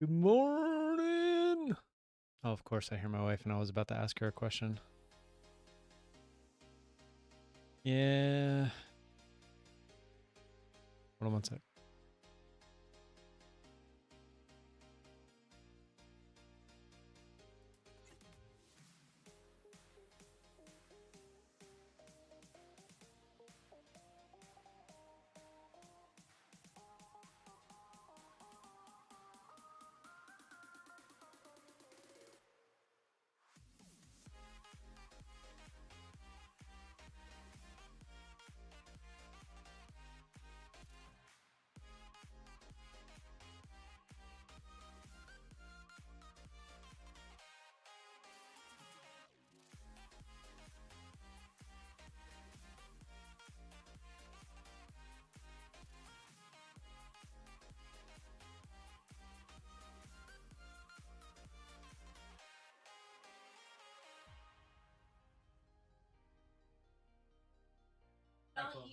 Good morning. Oh, of course, I hear my wife, and I was about to ask her a question. Yeah. Hold on one sec.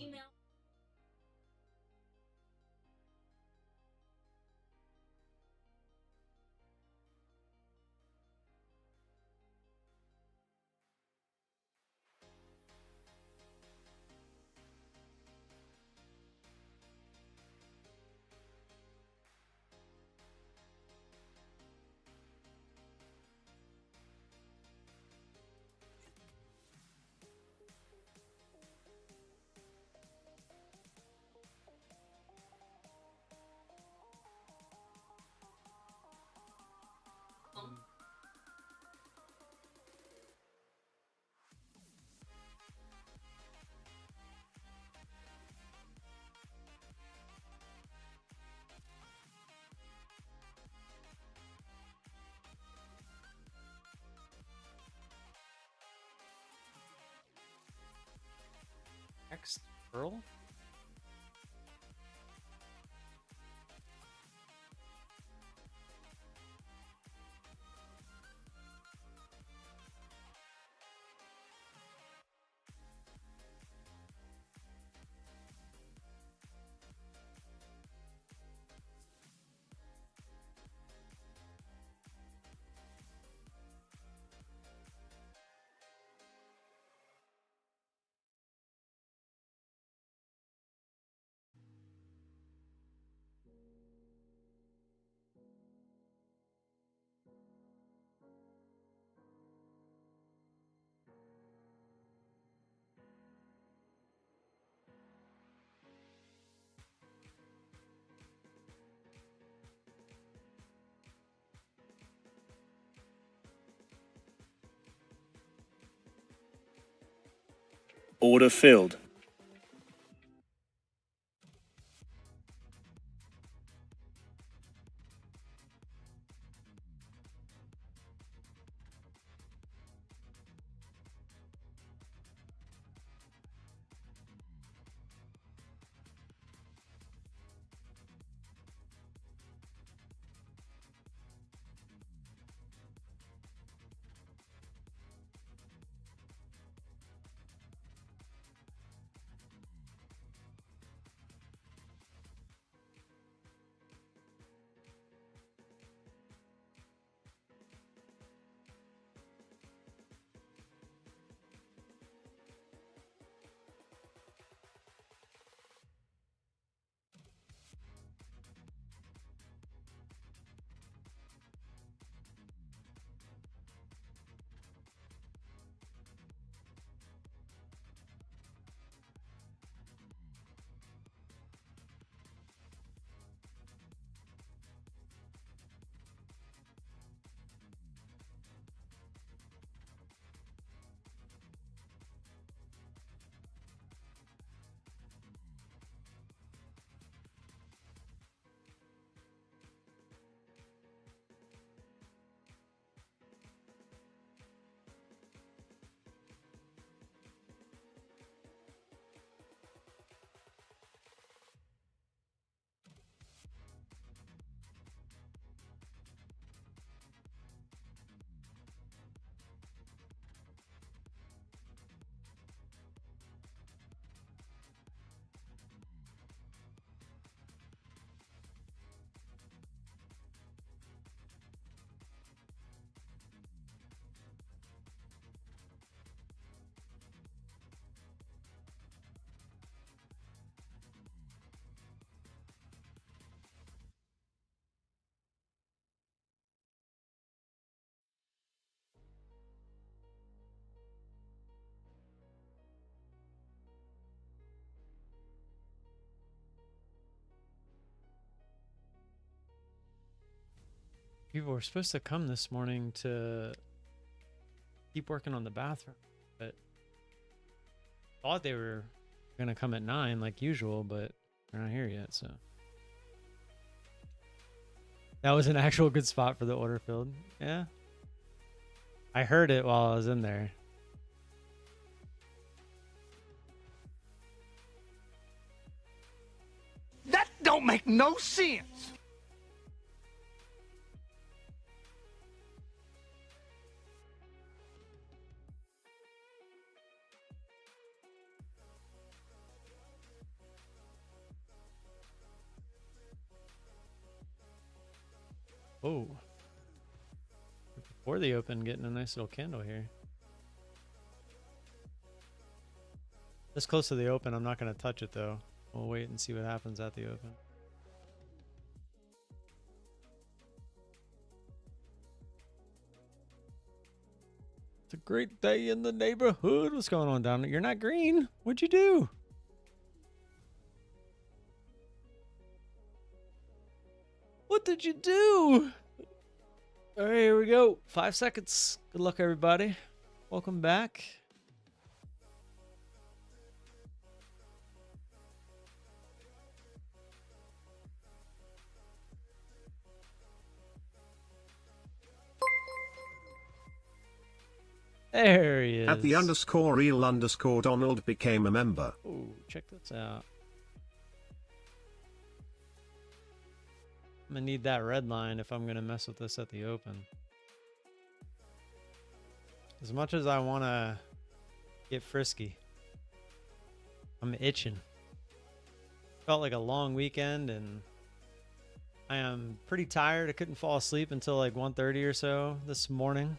Email. Text Pearl? Order filled. People were supposed to come this morning to keep working on the bathroom, but thought they were gonna come at 9 like usual, but they're not here yet, so. That was an actual good spot for the order field. Yeah. I heard it while I was in there. That don't make no sense. Oh. Before the open, getting a nice little candle here. This close to the open, I'm not going to touch it though. We'll wait and see what happens at the open. It's a great day in the neighborhood. What's going on down there? You're not green. What'd you do? What did you do? All right, here we go. 5 seconds. Good luck, everybody. Welcome back. There he is. At the _real_ Donald became a member. Oh, check this out. I'm gonna need that red line if I'm gonna mess with this at the open. As much as I wanna get frisky, I'm itching. Felt like a long weekend and I am pretty tired. I couldn't fall asleep until like 1:30 or so this morning.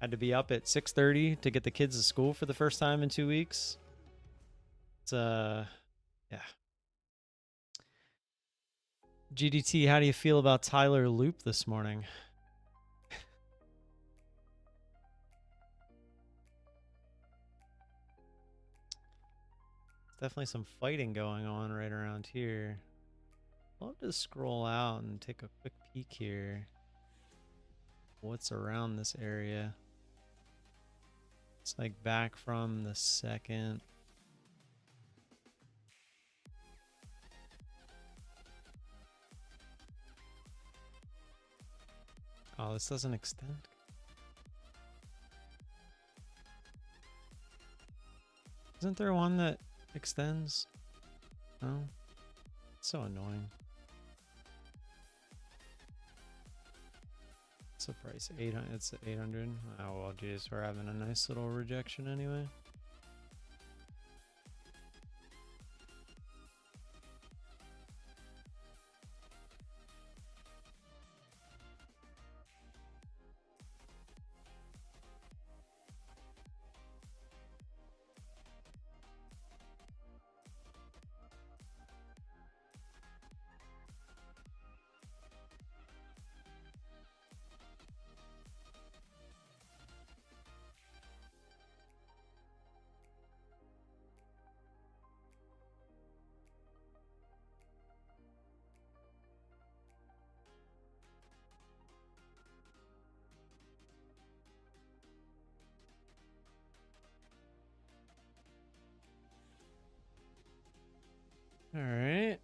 Had to be up at 6:30 to get the kids to school for the first time in 2 weeks. It's yeah. GDT, how do you feel about Tyler Loop this morning? Definitely some fighting going on right around here. I'll just scroll out and take a quick peek here. What's around this area? It's like back from the second. Oh, this doesn't extend. Isn't there one that extends? No? It's so annoying. What's the price? 800. It's 800. Oh well, geez, we're having a nice little rejection anyway. All right.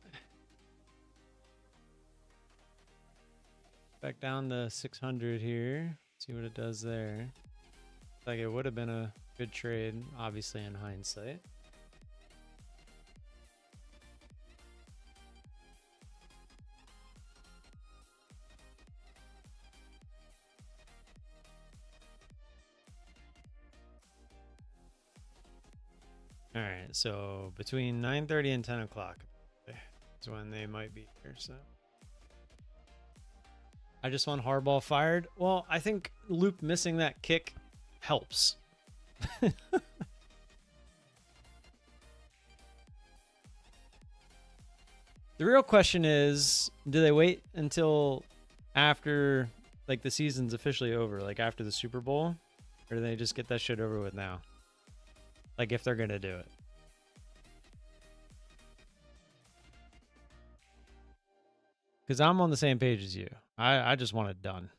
Back down to 600 here. See what it does there. Like it would have been a good trade, obviously in hindsight. All right, so between 9:30 and 10 o'clock is when they might be here. So I just want Harbaugh fired. Well, I think Loop missing that kick helps. The real question is, do they wait until after like the season's officially over, like after the Super Bowl, or do they just get that shit over with now? Like if they're gonna do it. Because I'm on the same page as you. I just want it done.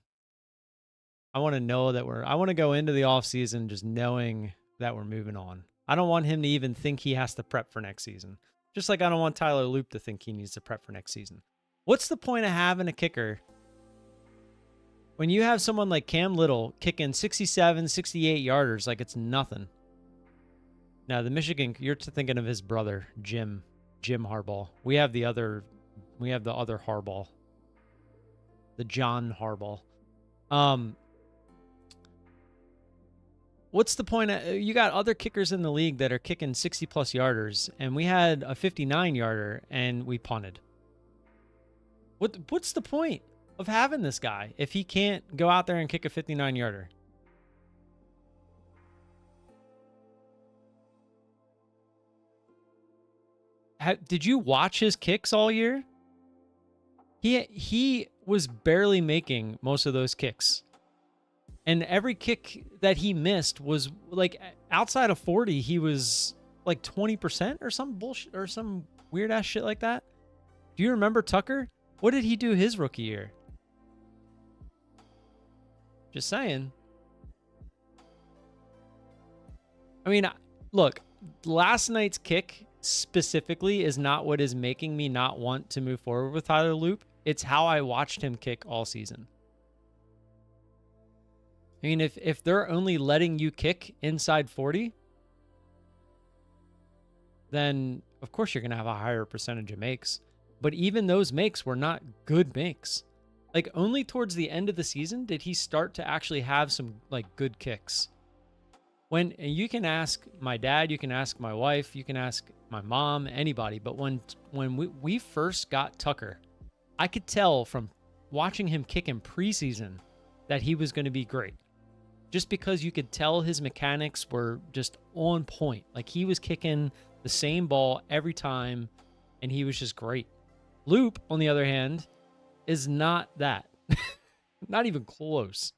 I want to know that I want to go into the offseason just knowing that we're moving on. I don't want him to even think he has to prep for next season. Just like I don't want Tyler Loop to think he needs to prep for next season. What's the point of having a kicker when you have someone like Cam Little kicking 67, 68 yarders like it's nothing? Now, the Michigan, you're thinking of his brother, Jim Harbaugh. We have the other Harbaugh. The John Harbaugh. What's the point? You got other kickers in the league that are kicking 60-plus yarders, and we had a 59-yarder, and we punted. What's the point of having this guy if he can't go out there and kick a 59-yarder? Did you watch his kicks all year? He was barely making most of those kicks. And every kick that he missed was like outside of 40, he was like 20% or some bullshit or some weird ass shit like that. Do you remember Tucker? What did he do his rookie year? Just saying. I mean, look, last night's kick specifically is not what is making me not want to move forward with Tyler Loop. It's how I watched him kick all season. I mean, if they're only letting you kick inside 40, then of course you're going to have a higher percentage of makes. But even those makes were not good makes. Like, only towards the end of the season did he start to actually have some, like, good kicks. And you can ask my dad, you can ask my wife, you can ask my mom, anybody. But when we first got Tucker, I could tell from watching him kick in preseason that he was going to be great. Just because you could tell his mechanics were just on point. Like, he was kicking the same ball every time, and he was just great. Loop, on the other hand, is not that. Not even close.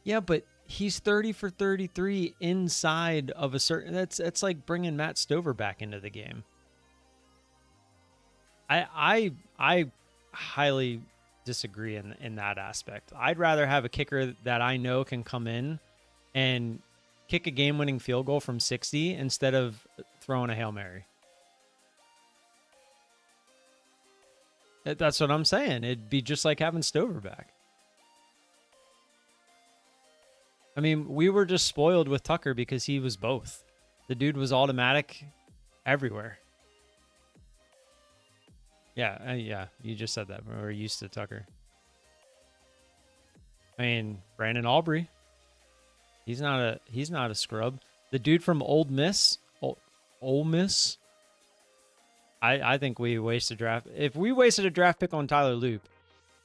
Yeah, but he's 30 for 33 inside of a certain... That's like bringing Matt Stover back into the game. I highly disagree in that aspect. I'd rather have a kicker that I know can come in and kick a game-winning field goal from 60 instead of throwing a Hail Mary. That's what I'm saying. It'd be just like having Stover back. I mean, we were just spoiled with Tucker because he was both. The dude was automatic everywhere. Yeah, you just said that. We're used to Tucker. I mean, Brandon Aubrey. He's not a scrub. The dude from Ole Miss. I think we wasted draft. If we wasted a draft pick on Tyler Loop,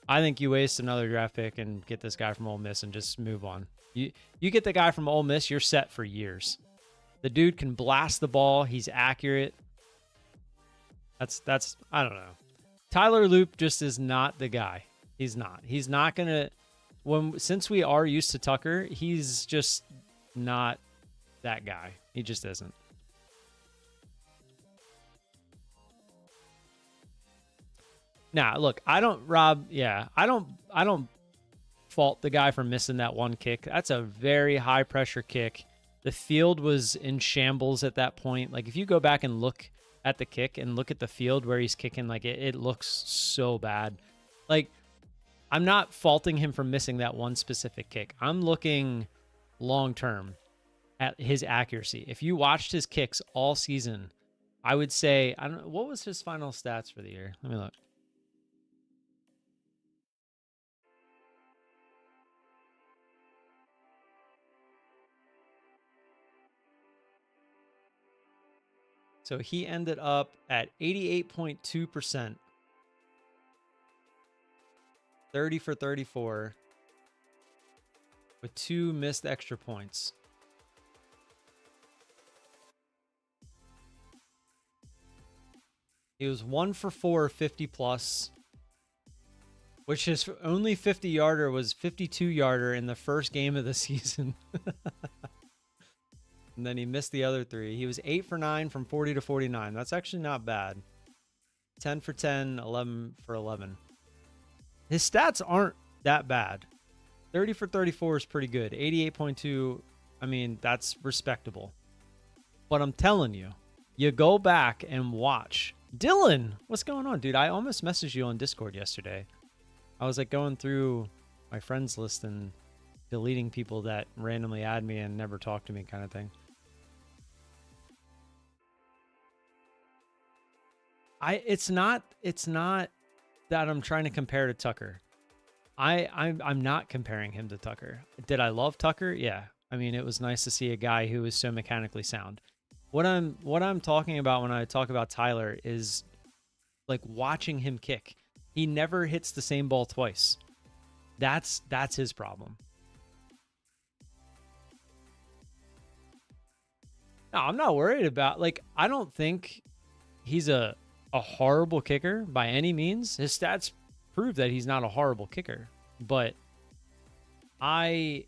I think you waste another draft pick and get this guy from Ole Miss and just move on. You get the guy from Ole Miss, you're set for years. The dude can blast the ball. He's accurate. That's I don't know. Tyler Loop just is not the guy. He's not. He's not gonna. Since we are used to Tucker, he's just not that guy. He just isn't. Nah, look, I don't fault the guy for missing that one kick. That's a very high pressure kick. The field was in shambles at that point. Like, if you go back and look at the kick and look at the field where he's kicking, like, it looks so bad. Like, I'm not faulting him for missing that one specific kick. I'm looking long term at his accuracy. If you watched his kicks all season, I would say, I don't know, what was his final stats for the year? Let me look. So he ended up at 88.2%. 30 for 34 with 2 missed extra points. He was 1 for 4, 50 plus, which his only 50-yarder was 52-yarder in the first game of the season. And then he missed the other 3. He was 8 for 9 from 40 to 49. That's actually not bad. 10 for 10, 11 for 11. His stats aren't that bad. 30 for 34 is pretty good. 88.2, I mean, that's respectable. But I'm telling you, you go back and watch. Dylan, what's going on, dude? I almost messaged you on Discord yesterday. I was like going through my friends list and deleting people that randomly add me and never talk to me kind of thing. It's not that I'm trying to compare to Tucker. I'm not comparing him to Tucker. Did I love Tucker? Yeah. I mean, it was nice to see a guy who is so mechanically sound. What I'm talking about when I talk about Tyler is like watching him kick. He never hits the same ball twice. That's his problem. No, I'm not worried about, like, I don't think he's a horrible kicker by any means. His stats prove that he's not a horrible kicker, but I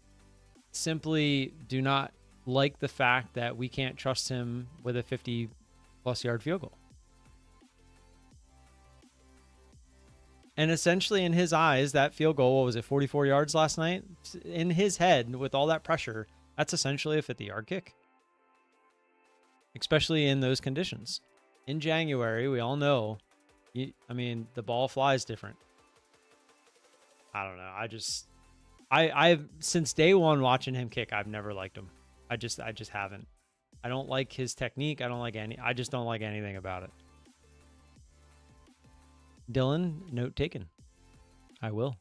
simply do not like the fact that we can't trust him with a 50-plus yard field goal. And essentially, in his eyes, that field goal, what was it, 44 yards last night? In his head, with all that pressure, that's essentially a 50-yard kick. Especially in those conditions. In January, we all know, I mean, the ball flies different. I don't know. I've since day one watching him kick, I've never liked him. I just haven't. I don't like his technique. I just don't like anything about it. Dylan, note taken. I will.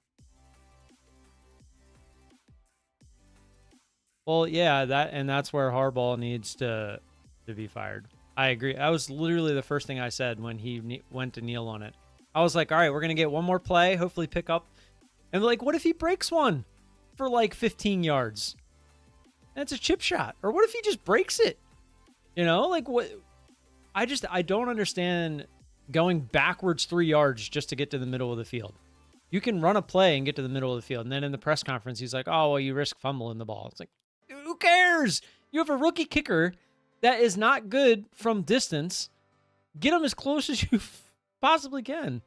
Well, yeah, that's where Harbaugh needs to be fired. I agree. That was literally the first thing I said when he went to kneel on it. I was like, all right, we're going to get one more play, hopefully pick up. And like, what if he breaks one for like 15 yards? That's a chip shot. Or what if he just breaks it? You know, like what? I don't understand going backwards 3 yards just to get to the middle of the field. You can run a play and get to the middle of the field. And then in the press conference, he's like, oh, well, you risk fumbling the ball. It's like, who cares? You have a rookie kicker that is not good from distance. Get him as close as you possibly can.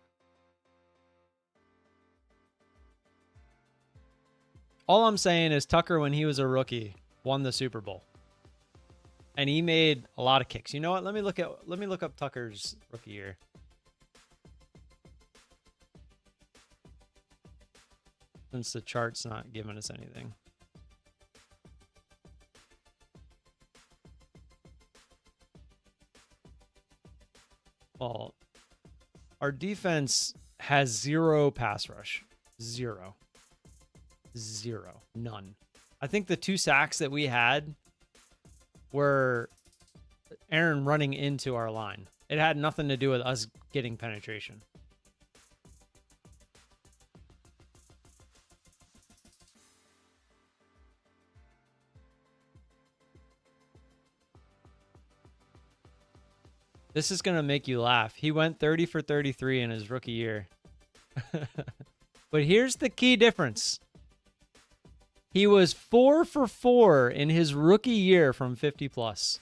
All I'm saying is Tucker, when he was a rookie, won the Super Bowl. And he made a lot of kicks. You know what? Let me look up Tucker's rookie year. Since the chart's not giving us anything. Well, our defense has 0 pass rush. 0. None. I think the 2 sacks that we had were Aaron running into our line. It had nothing to do with us getting penetration. This is going to make you laugh. He went 30 for 33 in his rookie year. But here's the key difference. He was 4 for 4 in his rookie year from 50 plus.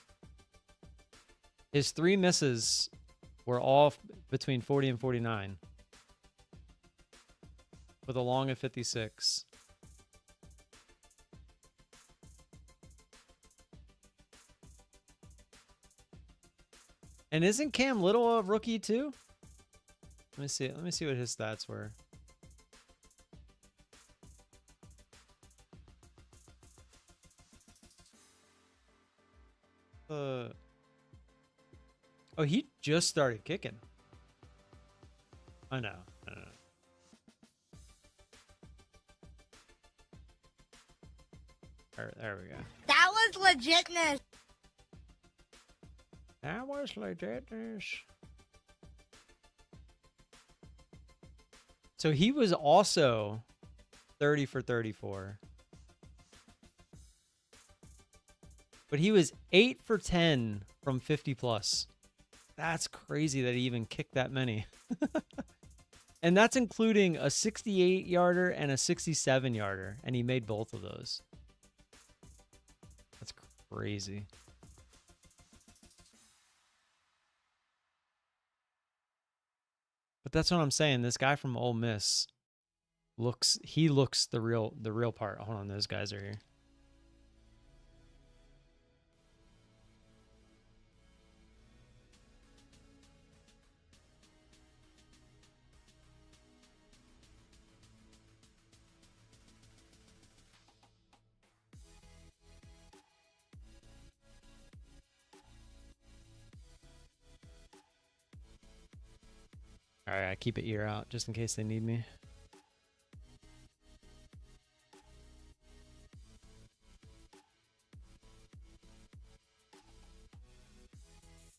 His 3 misses were all between 40 and 49. With a long of 56. And isn't Cam Little a rookie too? Let me see. Let me see what his stats were. Oh, he just started kicking. I know. There we go. That was legitness. That was legitness. So he was also 30 for 34. But he was 8 for 10 from 50 plus. That's crazy that he even kicked that many. And that's including a 68-yarder and a 67-yarder. And he made both of those. That's crazy. But that's what I'm saying. This guy from Ole Miss looks the real part. Hold on, those guys are here. All right, I keep an ear out just in case they need me.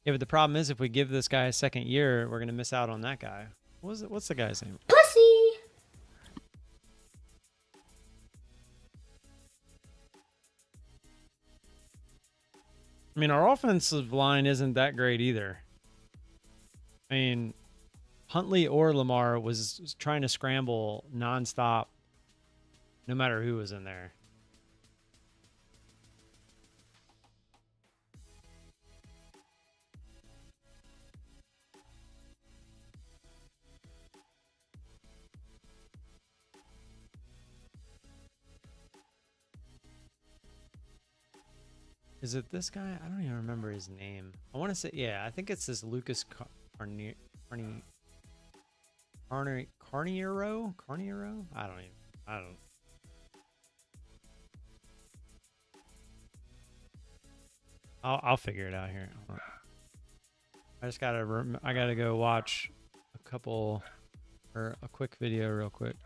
Yeah, but the problem is if we give this guy a second year, we're gonna miss out on that guy. What's the guy's name? Pussy. I mean, our offensive line isn't that great either. I mean, Huntley or Lamar was trying to scramble nonstop, no matter who was in there. Is it this guy? I don't even remember his name. I want to say, yeah, I think it's this Lucas Carniero? Carniero? I don't. I'll figure it out here. Hold on. I just I gotta go watch a quick video real quick.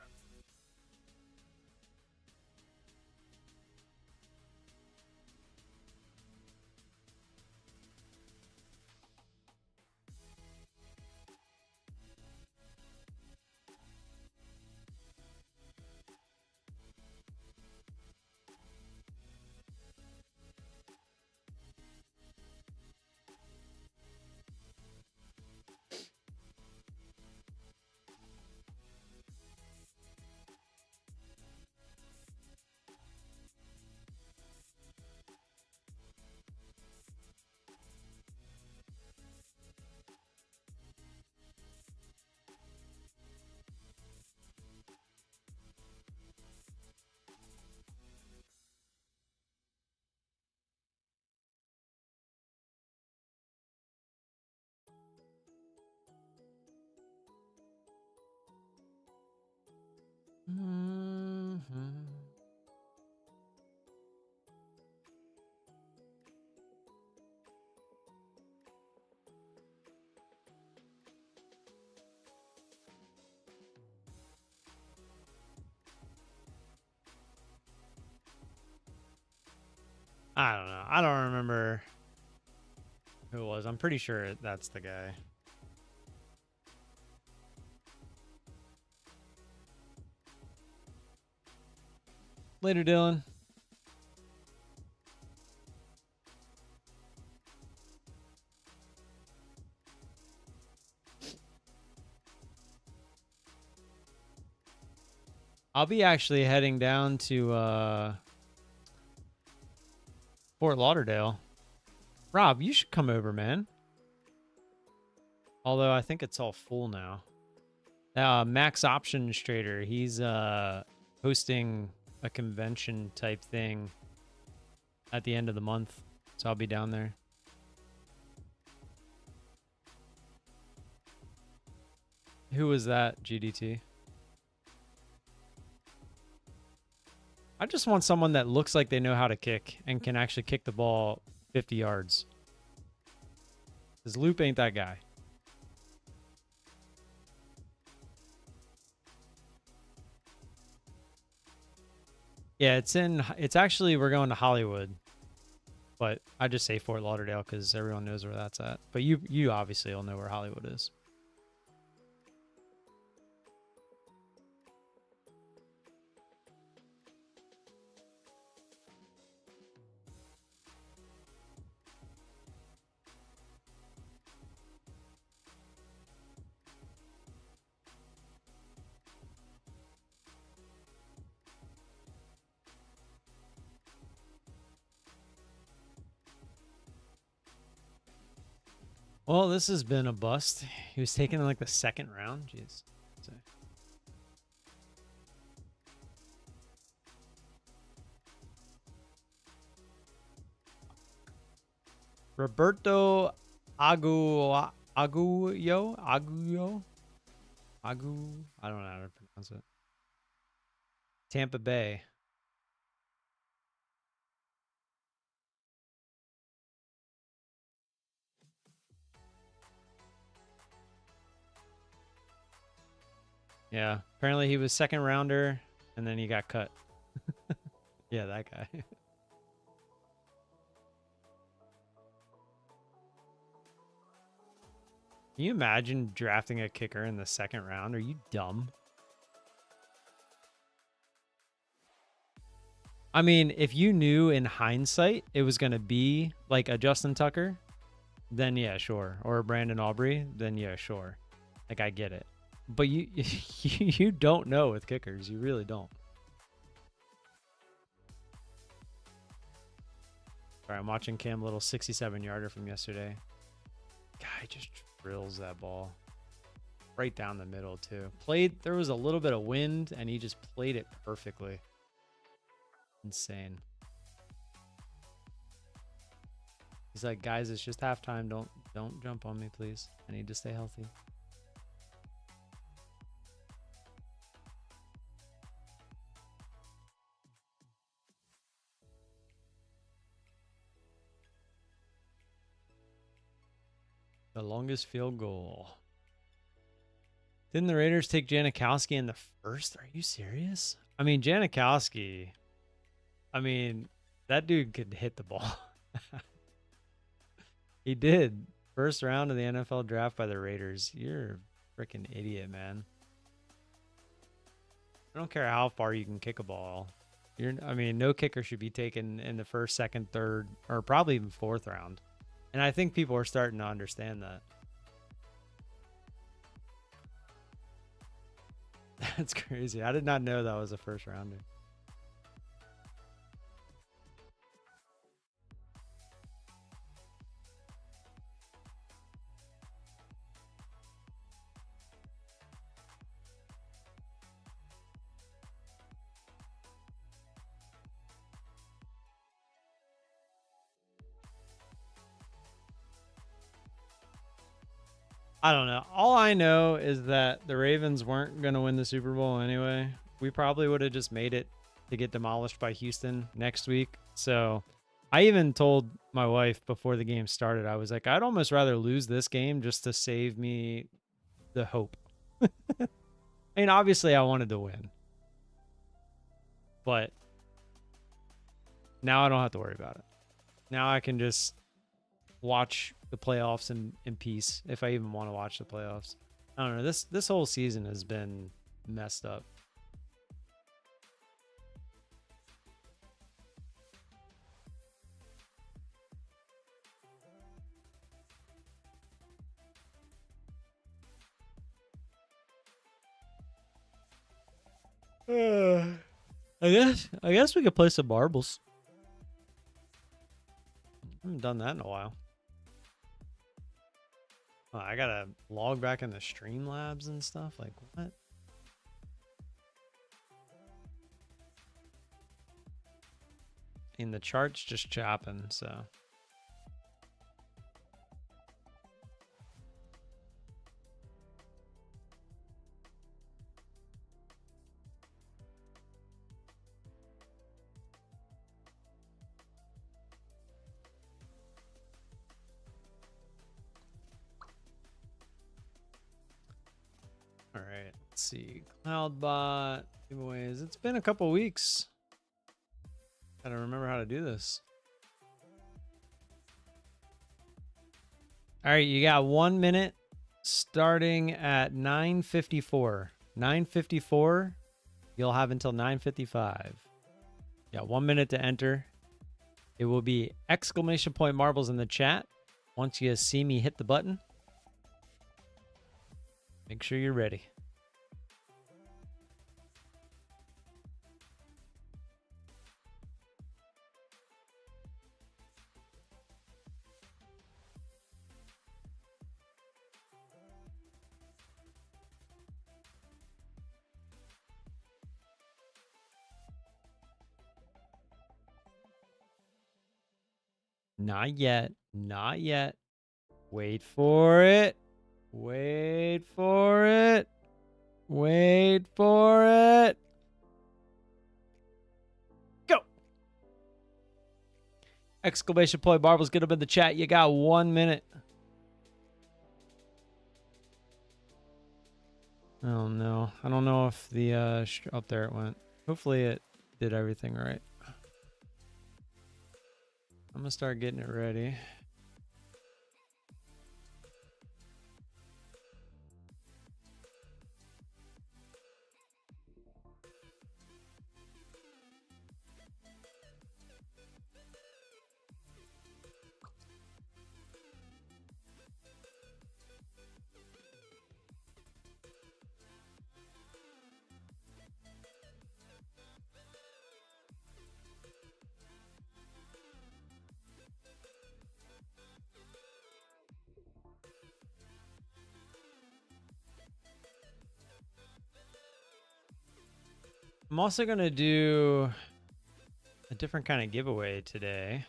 I don't know. I don't remember who it was. I'm pretty sure that's the guy. Later, Dylan. I'll be actually heading down to Fort Lauderdale. Rob, you should come over, man. Although I think it's all full now. Max Options Trader, he's hosting a convention type thing at the end of the month. So I'll be down there. Who was that, GDT? I just want someone that looks like they know how to kick and can actually kick the ball 50 yards. Because Loop ain't that guy. Yeah, it's actually, we're going to Hollywood. But I just say Fort Lauderdale because everyone knows where that's at. But you obviously all know where Hollywood is. Well, this has been a bust. He was taken in like the second round. Jeez. So- Roberto Aguyo. I don't know how to pronounce it. Tampa Bay. Yeah. Apparently he was second rounder and then he got cut. Yeah, that guy. Can you imagine drafting a kicker in the second round? Are you dumb? I mean, if you knew in hindsight it was going to be like a Justin Tucker, then yeah, sure. Or a Brandon Aubrey, then yeah, sure. Like, I get it. But you you don't know with kickers. You really don't. Sorry, I'm watching Cam Little 67-yarder from yesterday. Guy just drills that ball. Right down the middle, too. There was a little bit of wind, and he just played it perfectly. Insane. He's like, guys, it's just halftime. Don't jump on me, please. I need to stay healthy. The longest field goal. Didn't the Raiders take Janikowski in the first? Are you serious? I mean, Janikowski, that dude could hit the ball. He did. First round of the NFL draft by the Raiders. You're a freaking idiot, man. I don't care how far you can kick a ball. No kicker should be taken in the first, second, third, or probably even fourth round. And I think people are starting to understand that. That's crazy. I did not know that was a first rounder. I don't know. All I know is that the Ravens weren't going to win the Super Bowl anyway. We probably would have just made it to get demolished by Houston next week. So I even told my wife before the game started, I was like, I'd almost rather lose this game just to save me the hope. I mean, obviously I wanted to win, but now I don't have to worry about it. Now I can just watch the playoffs in peace if I even want to watch the playoffs. I don't know. This whole season has been messed up. I guess we could play some marbles. I haven't done that in a while. Oh, I gotta log back in the Streamlabs and stuff. Like, what? And the chart's just chopping, so. All right, let's see. Cloudbot giveaways. It's been a couple weeks. Gotta remember how to do this. All right, you got 1 minute starting at 9:54. 9:54. You'll have until 9:55. Yeah, 1 minute to enter. It will be exclamation point marbles in the chat. Once you see me hit the button, make sure you're ready. Not yet. Not yet. Wait for it. Wait for it. Wait for it. Go. Exclamation point marbles. Get them in the chat. You got 1 minute. Oh no. I don't know if the up there it went. Hopefully it did everything right. I'm gonna start getting it ready. I'm also gonna do a different kind of giveaway today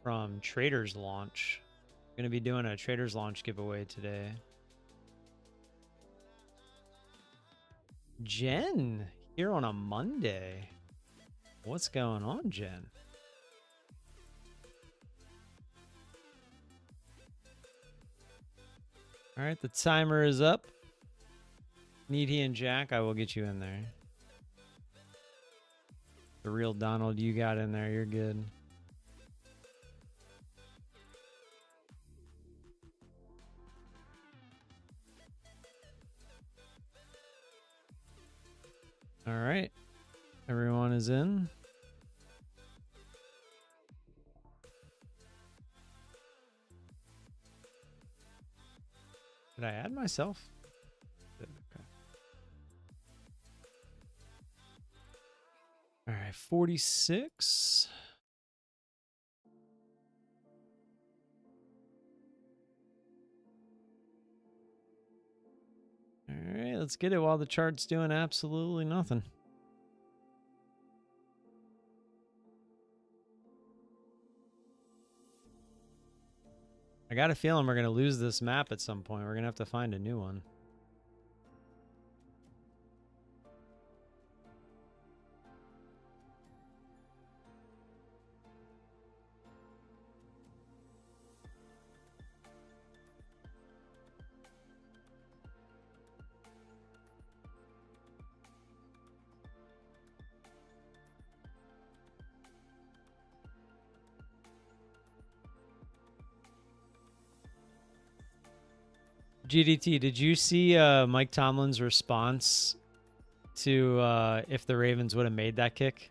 from Traders Launch. I'm gonna be doing a Traders Launch giveaway today. Jen, here on a Monday. What's going on, Jen? All right, the timer is up. Need he and Jack, I will get you in there. The real Donald, you got in there. You're good. All right, everyone is in. Did I add myself? Okay. All right, 46. All right, let's get it while the chart's doing absolutely nothing. I got a feeling we're going to lose this map at some point. We're going to have to find a new one. GDT, did you see Mike Tomlin's response to if the Ravens would have made that kick?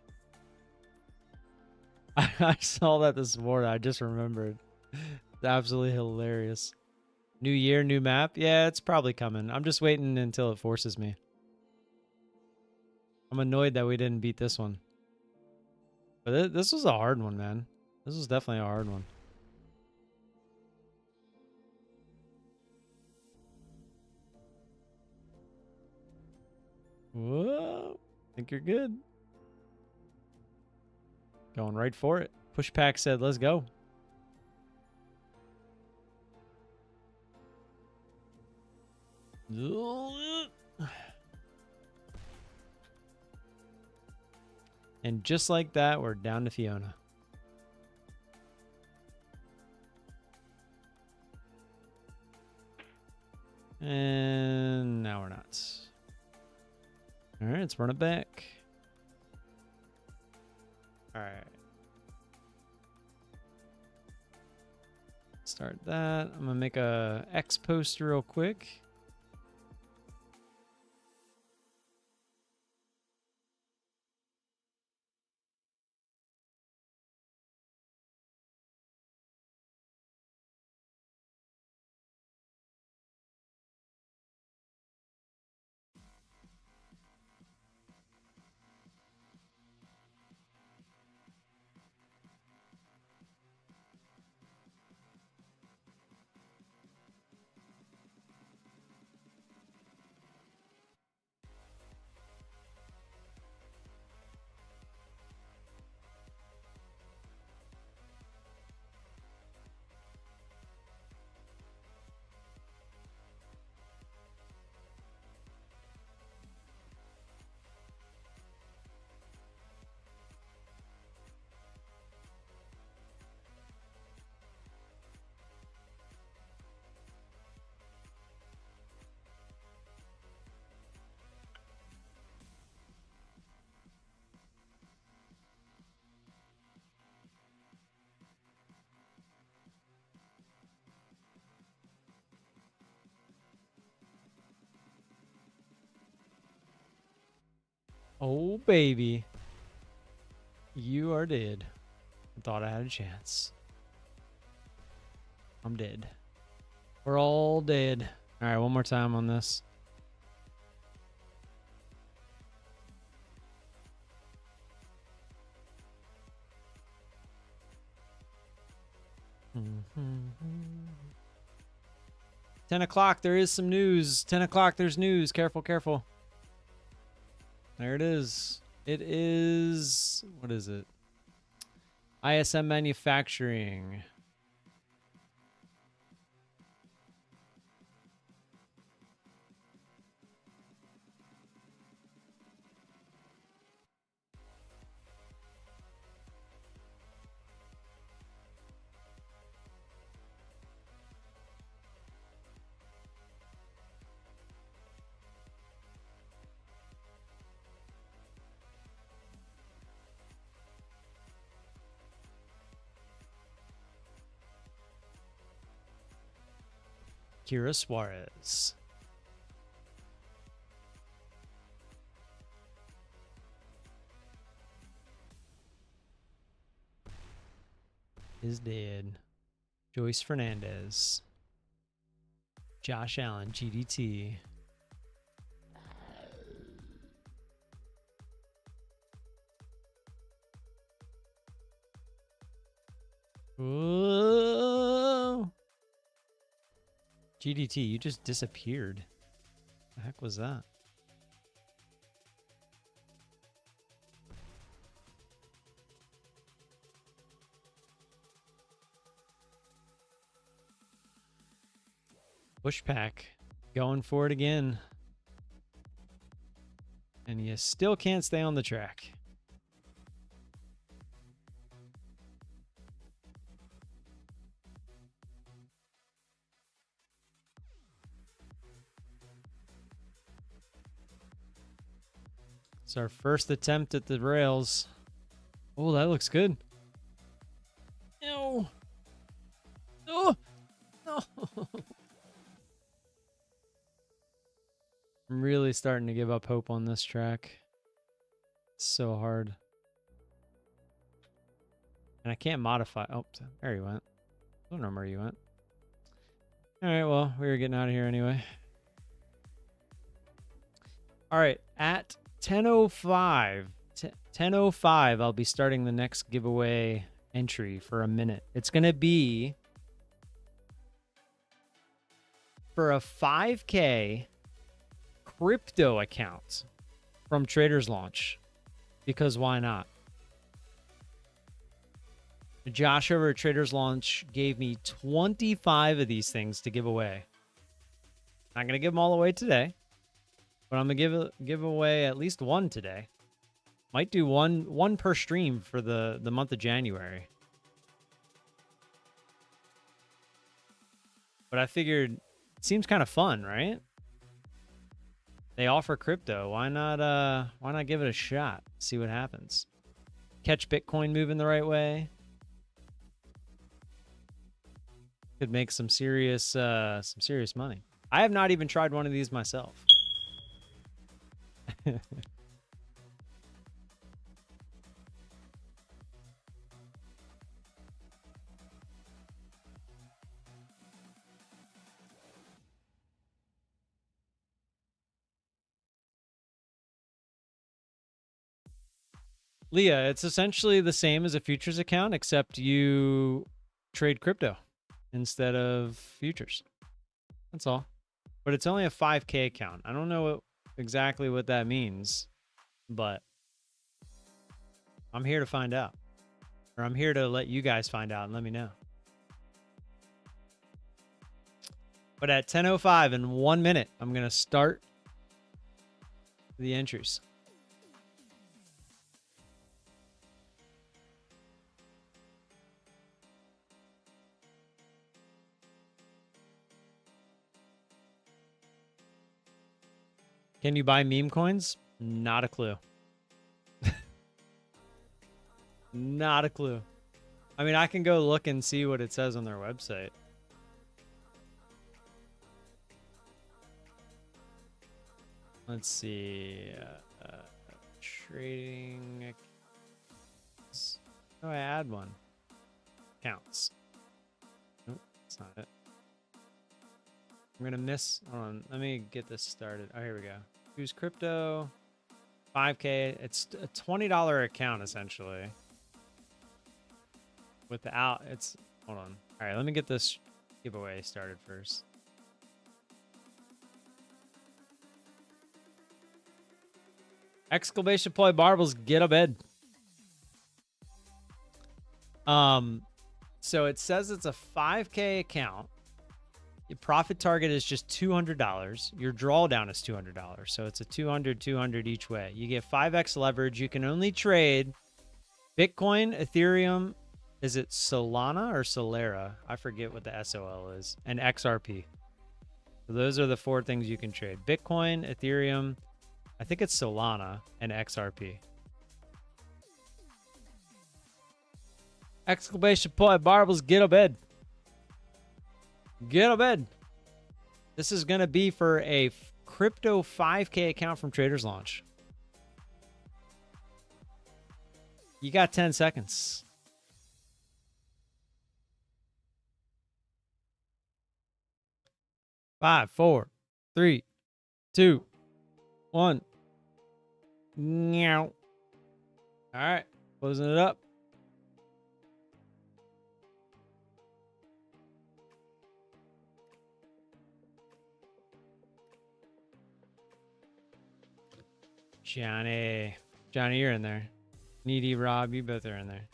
I saw that this morning. I just remembered. It's absolutely hilarious. New year, new map. Yeah, it's probably coming. I'm just waiting until it forces me. I'm annoyed that we didn't beat this one. But this was a hard one, man. This was definitely a hard one. Whoa. Think you're good. Going right for it. Pushpack said, let's go. And just like that, we're down to Fiona. And now we're not. All right, let's run it back. All right. Start that. I'm gonna make a X post real quick. Oh, baby. You are dead. I thought I had a chance. I'm dead. We're all dead. All right, one more time on this. Mm-hmm. 10 o'clock, there is some news. 10 o'clock, there's news. Careful, careful. There it is. It is... What is it? ISM Manufacturing. Kira Suarez. Is dead. Joyce Fernandez. Josh Allen, GDT. Whoa. GDT, you just disappeared. The heck was that? Pushpack. Going for it again. And you still can't stay on the track. It's our first attempt at the rails. Oh, that looks good. No. Oh, no. I'm really starting to give up hope on this track. It's so hard. And I can't modify. Oh, there he went. I don't know where you went. All right, well, we were getting out of here anyway. All right, at 10:05, 10:05, I'll be starting the next giveaway entry for a minute. It's going to be for a 5K crypto account from Traders Launch, because why not? Josh over at Traders Launch gave me 25 of these things to give away. Not going to give them all away today, but I'm going to give away at least one today. Might do one per stream for the month of January. But I figured it seems kind of fun, right? They offer crypto. Why not give it a shot? See what happens. Catch Bitcoin moving the right way. Could make some serious money. I have not even tried one of these myself. Leah, it's essentially the same as a futures account, except you trade crypto instead of futures. That's all. But it's only a 5K account. I don't know exactly what that means, but I'm here to find out. Or I'm here to let you guys find out and let me know. But at 10:05 in 1 minute, I'm going to start the entries. Can you buy meme coins? Not a clue. Not a clue. I mean, I can go look and see what it says on their website. Let's see. trading accounts. Oh, I add one. Counts. Nope, that's not it. I'm gonna miss. Hold on, let me get this started. Oh, here we go. Choose crypto. 5K. It's a $20 account essentially. Without it's. Hold on. All right, let me get this giveaway started first. Exclamation point marbles, get a bed. So it says it's a 5K account. Your profit target is just $200. Your drawdown is $200. So it's a 200 each way. You get 5x leverage. You can only trade Bitcoin, Ethereum, is it Solana or Solera? I forget what the SOL is, and XRP. So those are the 4 things you can trade. Bitcoin, Ethereum, I think it's Solana, and XRP. Exclamation point, marbles, get a bed. Get a bed. This is going to be for a crypto 5K account from Traders Launch. You got 10 seconds. 5, 4, 3, 2, 1. Meow. All right, closing it up. Johnny, you're in there. Needy, Rob, you both are in there.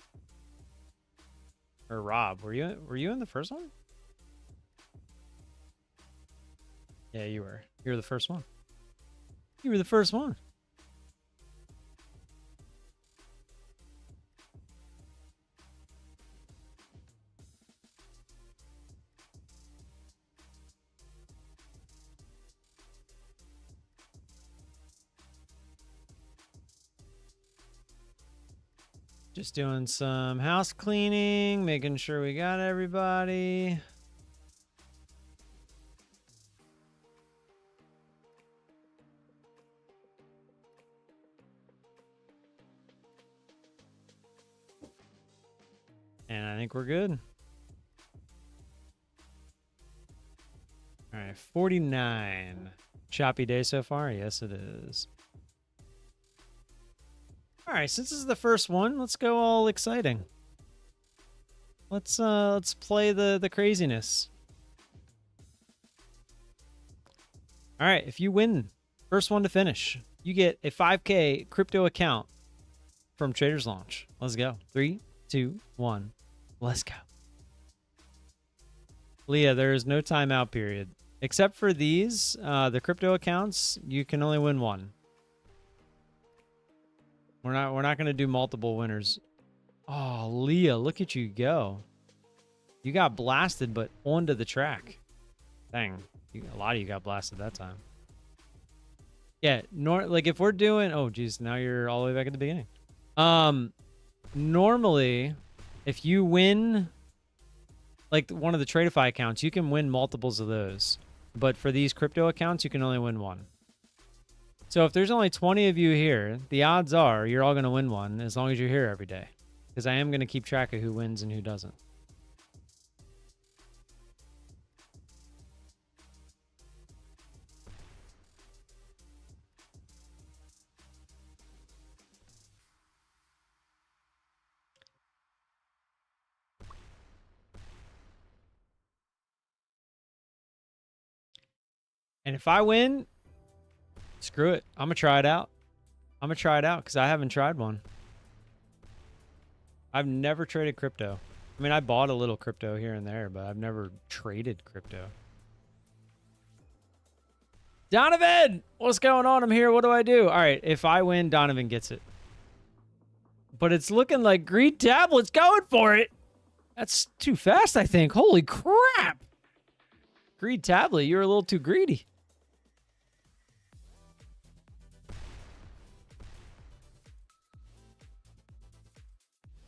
Or Rob, were you in the first one? Yeah, you were. You were the first one. You were the first one. Just doing some house cleaning, making sure we got everybody. And I think we're good. All right, 49. Choppy day so far? Yes, it is. All right, since this is the first one, let's go all exciting. Let's play the craziness. All right, if you win, first one to finish, you get a 5K crypto account from Traders Launch. Let's go. 3, 2, 1. Let's go. Leah, there is no timeout period. Except for these, the crypto accounts, you can only win one. We're not going to do multiple winners. Oh, Leah, look at you go. You got blasted, but onto the track. Dang. A lot of you got blasted that time. Yeah, like if we're doing... Oh, geez, now you're all the way back at the beginning. Normally, if you win... Like one of the Tradeify accounts, you can win multiples of those. But for these crypto accounts, you can only win one. So if there's only 20 of you here, the odds are you're all going to win one as long as you're here every day. Because I am going to keep track of who wins and who doesn't. And if I win, screw it. I'm going to try it out. I'm going to try it out because I haven't tried one. I've never traded crypto. I mean, I bought a little crypto here and there, but I've never traded crypto. Donovan! What's going on? I'm here. What do I do? All right, if I win, Donovan gets it. But it's looking like Green Tablet's going for it. That's too fast, I think. Holy crap! Green Tablet, you're a little too greedy.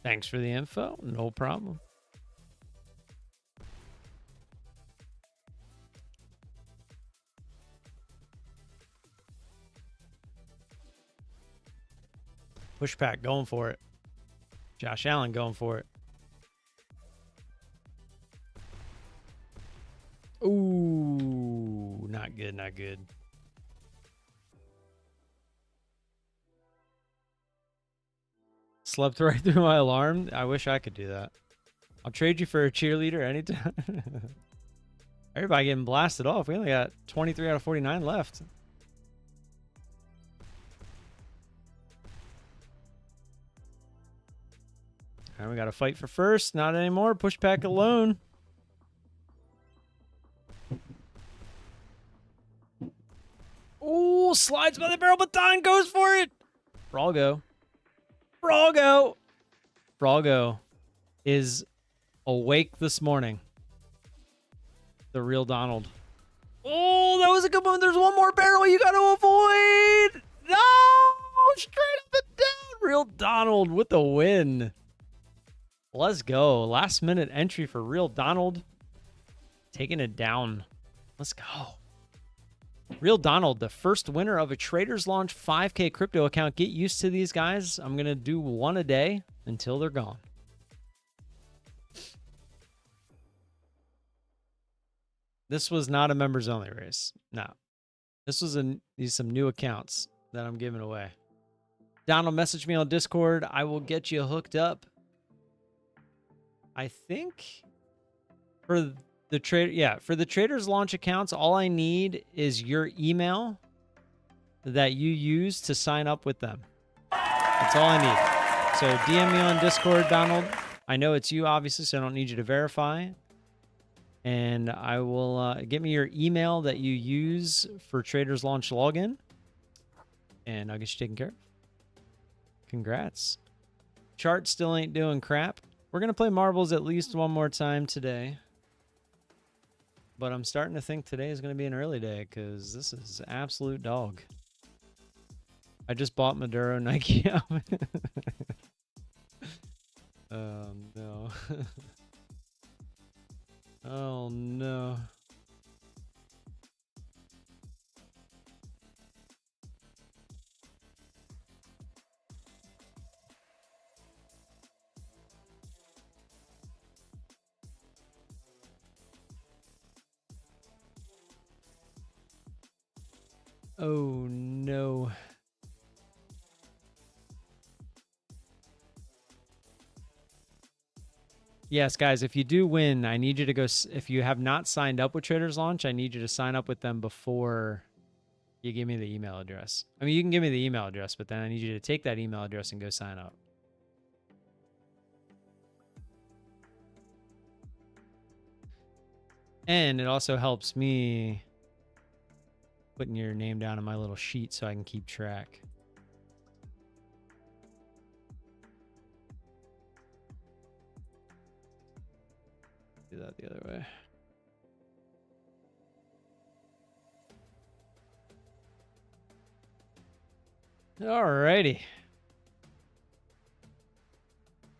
Thanks for the info. No problem. Pushback going for it. Josh Allen going for it. Ooh, not good, not good. Slept right through my alarm. I wish I could do that. I'll trade you for a cheerleader anytime. Everybody getting blasted off. We only got 23 out of 49 left. All right, we got to fight for first. Not anymore. Pushback alone. Ooh, slides by the barrel, but Don goes for it. Froggo. Froggo. Froggo is awake this morning. The real Donald. Oh, that was a good one. There's one more barrel you got to avoid. No, straight up and down. Real Donald with the win. Let's go. Last minute entry for Real Donald. Taking it down. Let's go. Real Donald, the first winner of a Traders Launch 5K crypto account. Get used to these guys. I'm going to do one a day until they're gone. This was not a members only race. No. This was these some new accounts that I'm giving away. Donald, message me on Discord. I will get you hooked up. I think for the Traders Launch accounts, all I need is your email that you use to sign up with them. That's all I need. So DM me on Discord, Donald. I know it's you, obviously, so I don't need you to verify. And I will get me your email that you use for Traders Launch login, and I'll get you taken care of. Congrats. Chart still ain't doing crap. We're going to play marbles at least one more time today. But I'm starting to think today is going to be an early day because this is absolute dog. I just bought Maduro Nike. Oh, no. Oh, no. Oh, no. Yes, guys, if you do win, I need you to go. If you have not signed up with Traders Launch, I need you to sign up with them before you give me the email address. I mean, you can give me the email address, but then I need you to take that email address and go sign up. And it also helps me putting your name down on my little sheet so I can keep track. Do that the other way. Alrighty.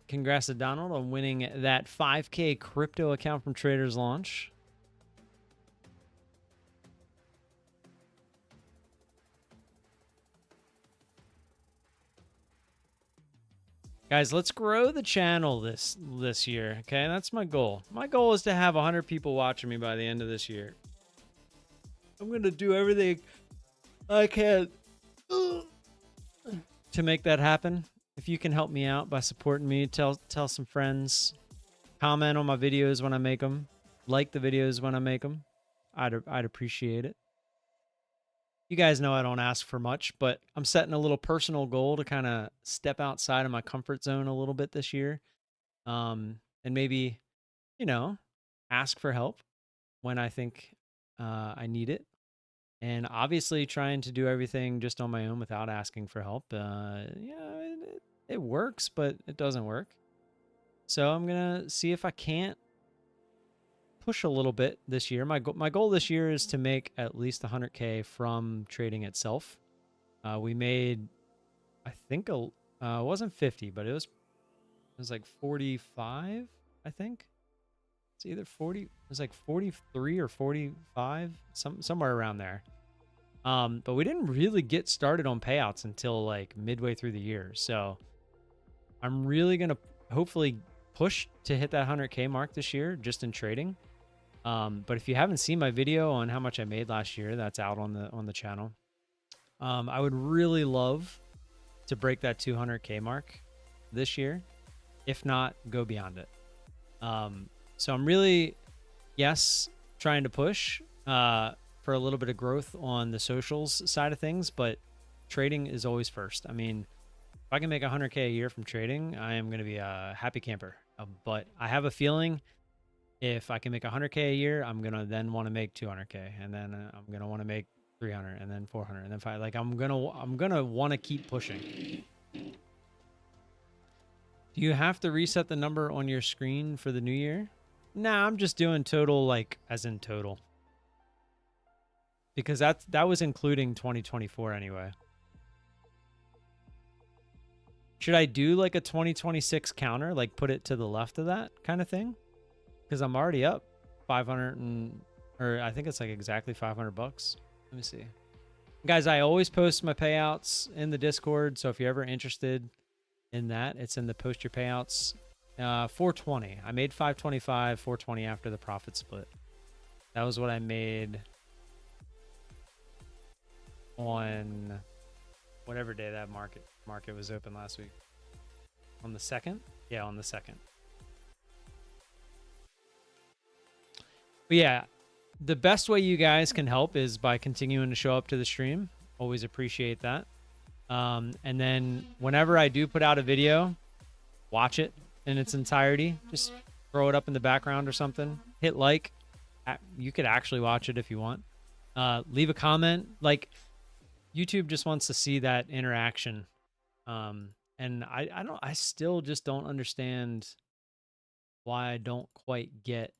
Congrats to Donald on winning that 5K crypto account from Traders Launch. Guys, let's grow the channel this year, okay? That's my goal. My goal is to have 100 people watching me by the end of this year. I'm going to do everything I can to make that happen. If you can help me out by supporting me, tell some friends, comment on my videos when I make them, like the videos when I make them. I'd appreciate it. You guys know I don't ask for much, but I'm setting a little personal goal to kind of step outside of my comfort zone a little bit this year. And maybe, you know, ask for help when I think I need it. And obviously trying to do everything just on my own without asking for help. It works, but it doesn't work. So I'm going to see if I can't push a little bit this year. My goal this year is to make at least 100K from trading itself. We made, I think, it wasn't 50, but it was like 45, I think. It's either 40, it was like 43 or 45, somewhere around there. But we didn't really get started on payouts until like midway through the year. So I'm really going to hopefully push to hit that 100K mark this year just in trading. But if you haven't seen my video on how much I made last year, that's out on the channel. I would really love to break that 200K mark this year. If not, go beyond it. So I'm really, yes, trying to push for a little bit of growth on the socials side of things, but trading is always first. I mean, if I can make 100K a year from trading, I am going to be a happy camper. But I have a feeling if I can make 100K a year, I'm going to then want to make 200K, and then I'm going to want to make 300, and then 400, and then 5. Like I'm going to want to keep pushing. Do you have to reset the number on your screen for the new year? Nah, I'm just doing total, like as in total. Because that was including 2024 anyway. Should I do like a 2026 counter, like put it to the left of that kind of thing? Because I'm already up 500 or I think it's like exactly 500 bucks. Let me see. Guys, I always post my payouts in the Discord, so if you're ever interested in that, it's in the post your payouts. 420. I made 525, 420 after the profit split. That was what I made on whatever day that market was open last week. On the 2nd? Yeah, on the 2nd. But yeah, the best way you guys can help is by continuing to show up to the stream. Always appreciate that. And then whenever I do put out a video, watch it in its entirety. Just throw it up in the background or something. Hit like. You could actually watch it if you want. Leave a comment. Like, YouTube just wants to see that interaction. And I still just don't understand why I don't quite get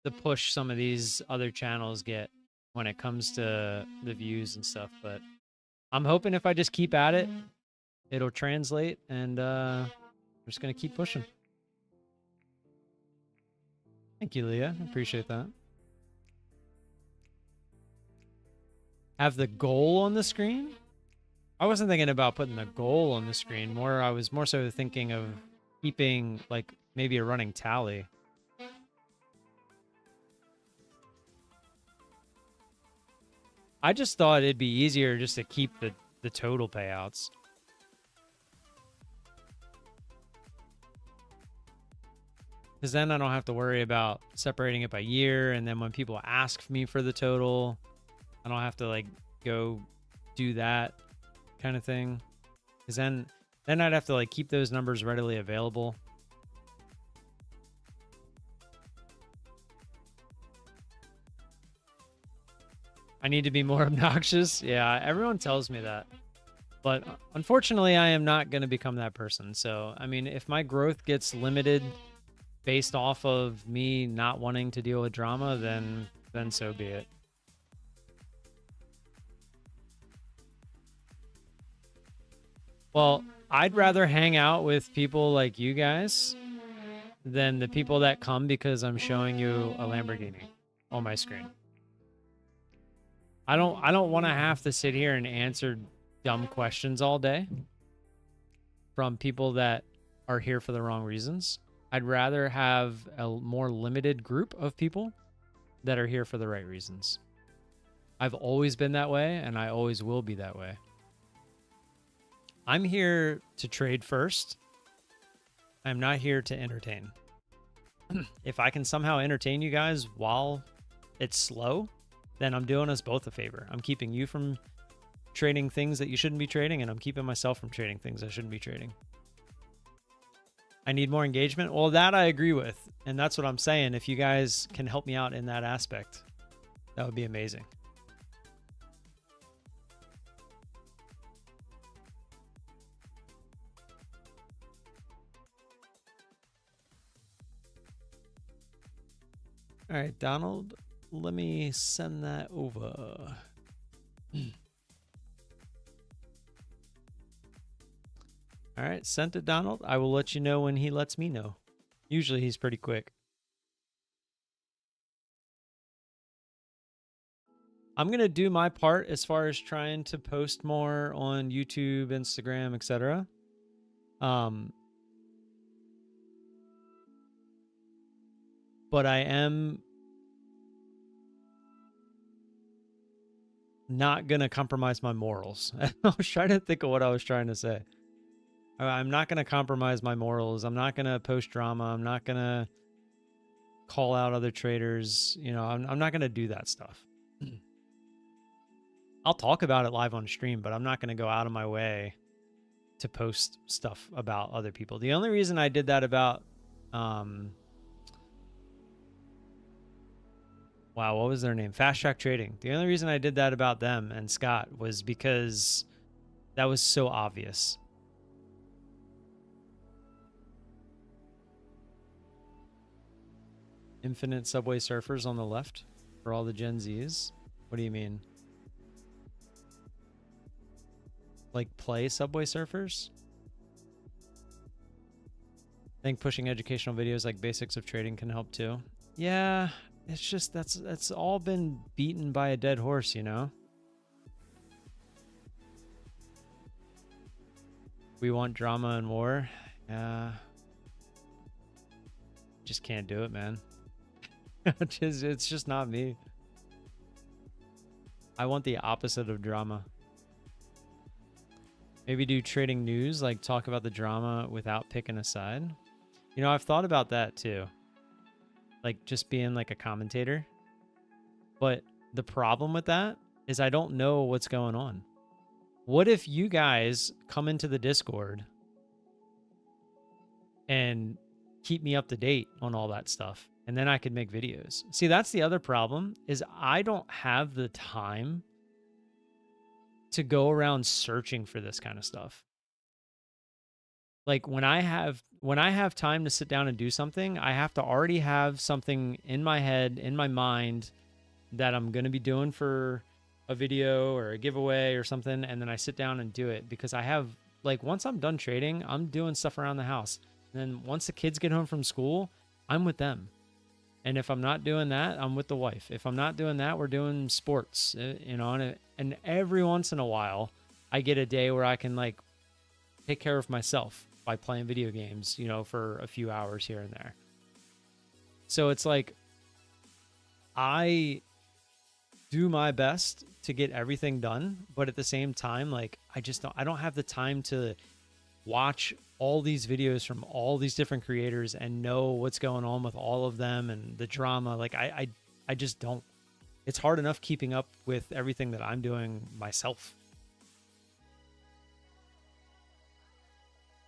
the push some of these other channels get when it comes to the views and stuff. But I'm hoping if I just keep at it, it'll translate, and I'm just going to keep pushing. Thank you, Leah. I appreciate that. Have the goal on the screen? I wasn't thinking about putting the goal on the screen. I was more so thinking of keeping like maybe a running tally. I just thought it'd be easier just to keep the total payouts. Because then I don't have to worry about separating it by year, and then when people ask me for the total, I don't have to like go do that kind of thing. Because then I'd have to like keep those numbers readily available. I need to be more obnoxious. Yeah, everyone tells me that. But unfortunately, I am not going to become that person. So, I mean, if my growth gets limited based off of me not wanting to deal with drama, then so be it. Well, I'd rather hang out with people like you guys than the people that come because I'm showing you a Lamborghini on my screen. I don't want to have to sit here and answer dumb questions all day from people that are here for the wrong reasons. I'd rather have a more limited group of people that are here for the right reasons. I've always been that way, and I always will be that way. I'm here to trade first. I'm not here to entertain. If I can somehow entertain you guys while it's slow, then I'm doing us both a favor. I'm keeping you from trading things that you shouldn't be trading, and I'm keeping myself from trading things I shouldn't be trading. I need more engagement. Well, that I agree with. And that's what I'm saying. If you guys can help me out in that aspect, that would be amazing. All right, Donald, let me send that over. All right, sent to Donald. I will let you know when he lets me know. Usually he's pretty quick. I'm going to do my part as far as trying to post more on YouTube, Instagram, etc. But I am not going to compromise my morals. I was trying to think of what I was trying to say. I'm not going to compromise my morals. I'm not going to post drama. I'm not going to call out other traders. You know, I'm not going to do that stuff. I'll talk about it live on stream, but I'm not going to go out of my way to post stuff about other people. The only reason I did that about, wow, what was their name? Fast Track Trading. The only reason I did that about them and Scott was because that was so obvious. Infinite Subway Surfers on the left for all the Gen Zs. What do you mean? Like play Subway Surfers? I think pushing educational videos like basics of trading can help too. Yeah, it's just that's all been beaten by a dead horse, you know? We want drama and war. Yeah. Just can't do it, man. It's just not me. I want the opposite of drama. Maybe do trading news, like talk about the drama without picking a side. You know, I've thought about that too. Like just being like a commentator. But the problem with that is I don't know what's going on. What if you guys come into the Discord and keep me up to date on all that stuff? And then I could make videos. See, that's the other problem is I don't have the time to go around searching for this kind of stuff. Like when I have time to sit down and do something, I have to already have something in my head, in my mind that I'm going to be doing for a video or a giveaway or something. And then I sit down and do it because I have like, once I'm done trading, I'm doing stuff around the house. And then once the kids get home from school, I'm with them. And if I'm not doing that, I'm with the wife. If I'm not doing that, we're doing sports, you know, and every once in a while I get a day where I can like take care of myself by playing video games, you know, for a few hours here and there. So it's like, I do my best to get everything done, but at the same time, like I don't have the time to watch all these videos from all these different creators and know what's going on with all of them and the drama. Like I just don't. It's hard enough keeping up with everything that I'm doing myself.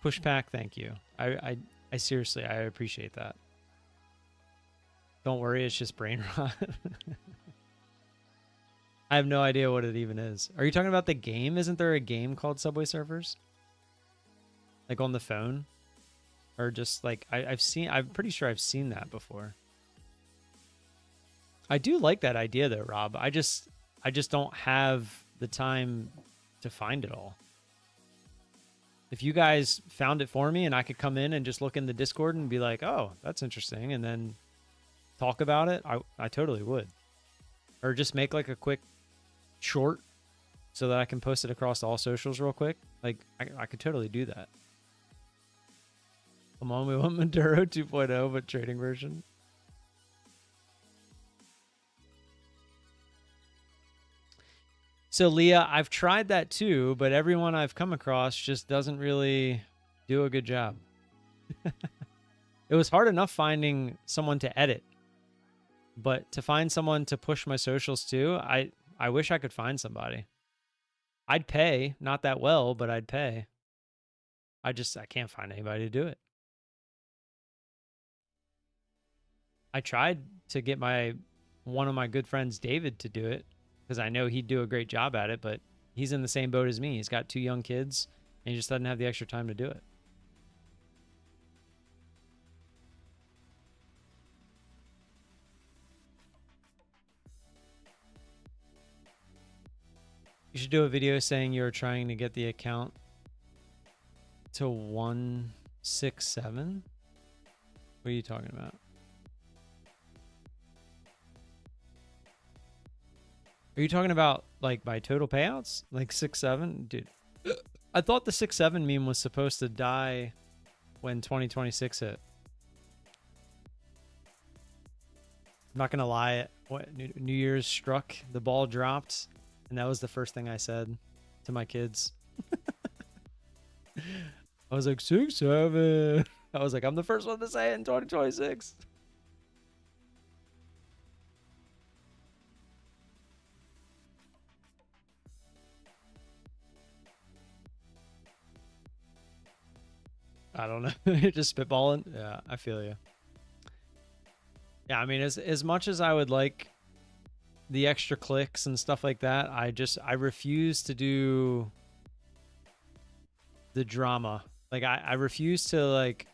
Pushback, thank you. I seriously, I appreciate that. Don't worry, it's just brain rot. I have no idea what it even is. Are you talking about the game? Isn't there a game called Subway Surfers? Like on the phone? Or just like, I'm pretty sure I've seen that before. I do like that idea though, Rob. I just don't have the time to find it all. If you guys found it for me and I could come in and just look in the Discord and be like, oh, that's interesting, and then talk about it, I totally would. Or just make like a quick short so that I can post it across all socials real quick. Like, I could totally do that. Come on, we want Maduro 2.0, but trading version. So, Leah, I've tried that too, but everyone I've come across just doesn't really do a good job. It was hard enough finding someone to edit, but to find someone to push my socials too, I wish I could find somebody. I'd pay, not that well, but I'd pay. I can't find anybody to do it. I tried to get one of my good friends, David, to do it because I know he'd do a great job at it, but he's in the same boat as me. He's got 2 young kids and he just doesn't have the extra time to do it. You should do a video saying you're trying to get the account to 167. What are you talking about? Are you talking about like my total payouts? Like 6-7? Dude, I thought the 6-7 meme was supposed to die when 2026 hit. I'm not gonna lie. What New Year's struck, the ball dropped, and that was the first thing I said to my kids. I was like 6-7. I was like, I'm the first one to say it in 2026. I don't know. You're just spitballing. Yeah, I feel you. Yeah, I mean, as much as I would like the extra clicks and stuff like that, I refuse to do the drama. Like I refuse to like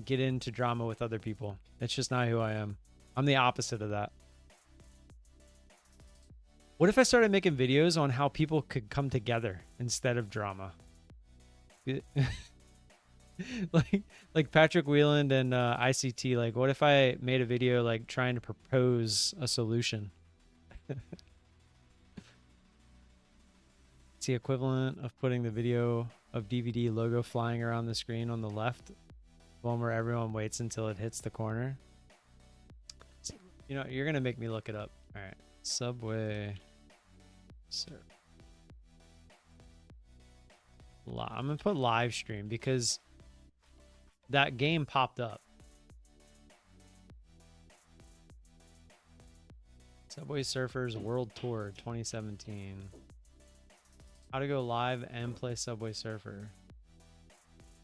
get into drama with other people. It's just not who I am. I'm the opposite of that. What if I started making videos on how people could come together instead of drama? like Patrick Wheeland and ICT. Like, what if I made a video like trying to propose a solution? It's the equivalent of putting the video of DVD logo flying around the screen on the left, one where everyone waits until it hits the corner. So, you know, you're gonna make me look it up. All right, Subway Surf. I'm gonna put live stream because that game popped up. Subway Surfers World Tour 2017. How to go live and play Subway Surfer.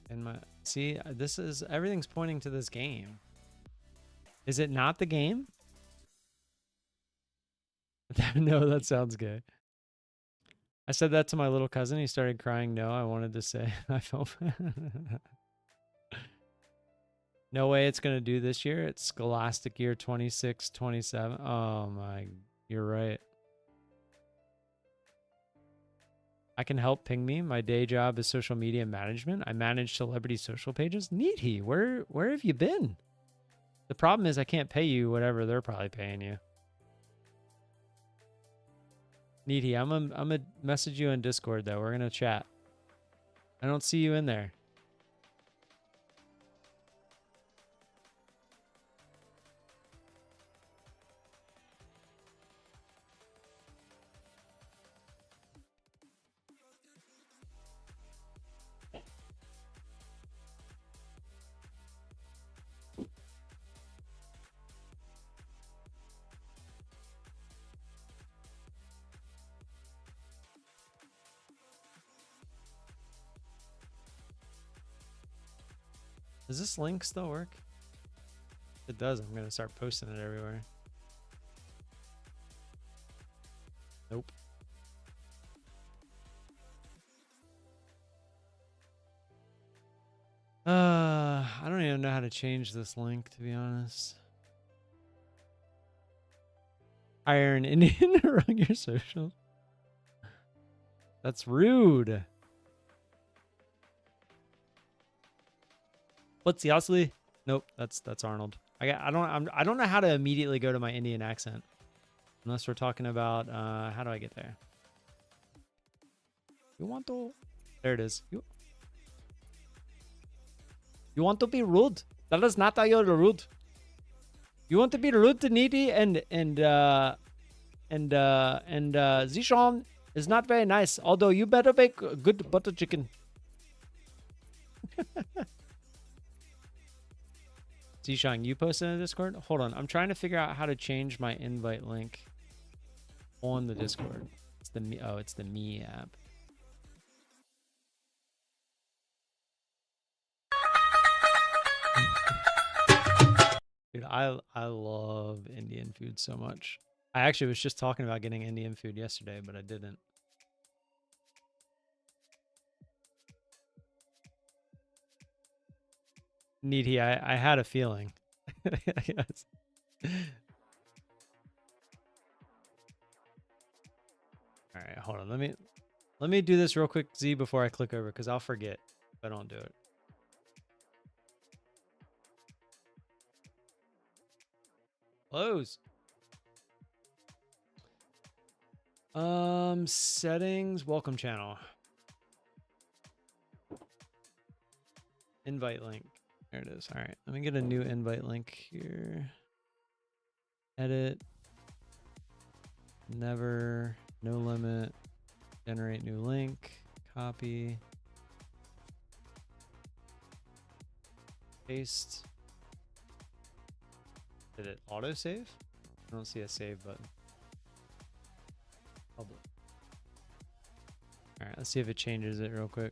And my see, this is everything's pointing to this game. Is it not the game? No, that sounds good. I said that to my little cousin. He started crying. No, I wanted to say I felt no way it's going to do this year. It's Scholastic year 26, 27. Oh my, you're right. I can help ping me. My day job is social media management. I manage celebrity social pages. Neaty, where have you been? The problem is I can't pay you whatever they're probably paying you. Neaty, I'm gonna message you on Discord though. We're gonna chat. I don't see you in there. Does this link still work? If it does, I'm gonna start posting it everywhere. Nope. I don't even know how to change this link, to be honest. Hire an Indian to run your social. That's rude. What's the Osley? Nope, that's Arnold. I don't know how to immediately go to my Indian accent, unless we're talking about how do I get there? You want to? There it is. You want to be rude? That is not how you're rude. You want to be rude to Needy and Zishan is not very nice. Although you better make good butter chicken. Zishang, you posted in the Discord? Hold on. I'm trying to figure out how to change my invite link on the Discord. It's the me. Oh, it's the Me app. Dude, I love Indian food so much. I actually was just talking about getting Indian food yesterday, but I didn't. Needy, I had a feeling. Yes. All right, hold on. Let me do this real quick, Z, before I click over, because I'll forget if I don't do it. Close. Settings, welcome channel. Invite link. There it is. All right, let me get a new invite link here. Edit. Never. No limit. Generate new link. Copy. Paste. Did it auto save? I don't see a save button. Public. All right, let's see if it changes it real quick.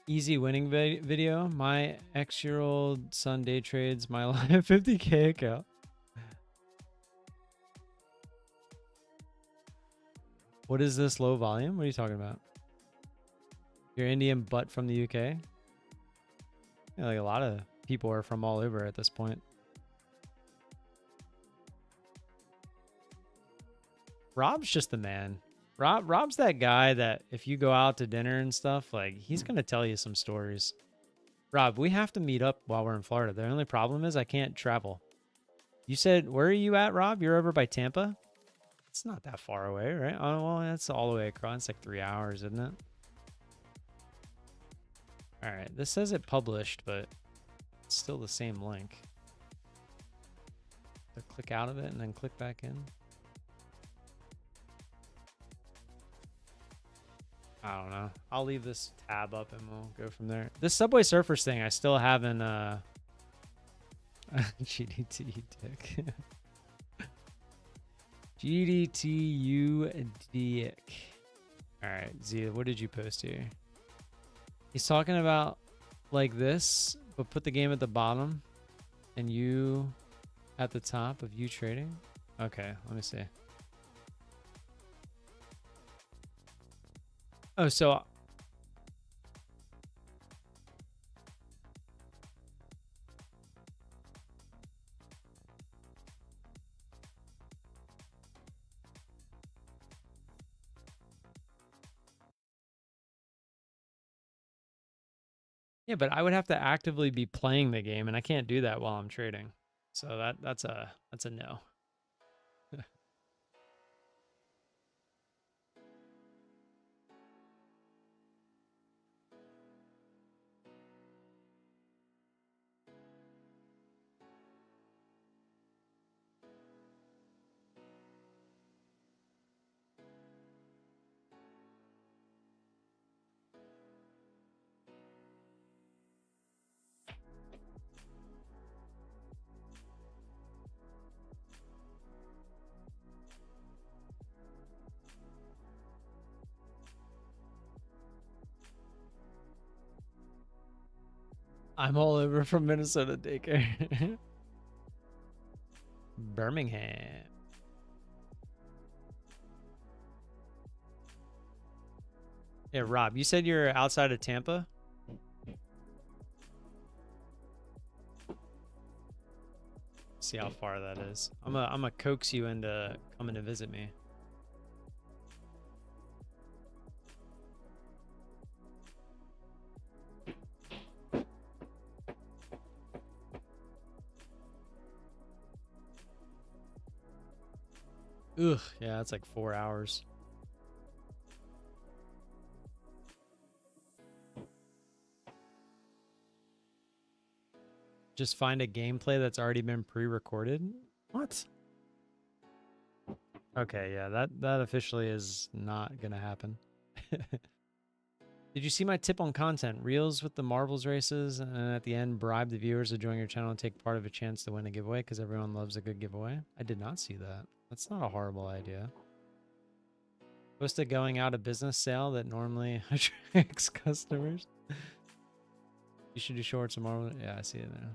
Easy winning video. My ex-year-old son day trades my live 50K account. What is this low volume? What are you talking about? You're Indian but from the UK? Yeah, like a lot of people are from all over at this point. Rob's just the man. Rob's that guy that if you go out to dinner and stuff, like he's gonna tell you some stories. Rob, we have to meet up while we're in Florida. The only problem is I can't travel. You said, where are you at, Rob? You're over by Tampa? It's not that far away, right? Oh, well, that's all the way across. It's like 3 hours, isn't it? All right, this says it published, but it's still the same link. So click out of it and then click back in. I don't know. I'll leave this tab up and we'll go from there. This Subway Surfers thing, I still haven't GDT dick. GDTU dick. Alright, Zia, what did you post here? He's talking about like this, but put the game at the bottom and you at the top of you trading. Okay, let me see. Oh, so yeah, but I would have to actively be playing the game, and I can't do that while I'm trading. So that's a no. I'm all over from Minnesota daycare. Birmingham. Yeah, Rob, you said you're outside of Tampa? See how far that is. I'm a coax you into coming to visit me. Ugh, yeah, it's like 4 hours. Just find a gameplay that's already been pre-recorded? What? Okay, yeah, that officially is not gonna happen. Did you see my tip on content? Reels with the marbles races, and at the end, bribe the viewers to join your channel and take part of a chance to win a giveaway because everyone loves a good giveaway? I did not see that. That's not a horrible idea. Post a going out of business sale that normally attracts customers. You should do shorts and marbles. Yeah, I see it there.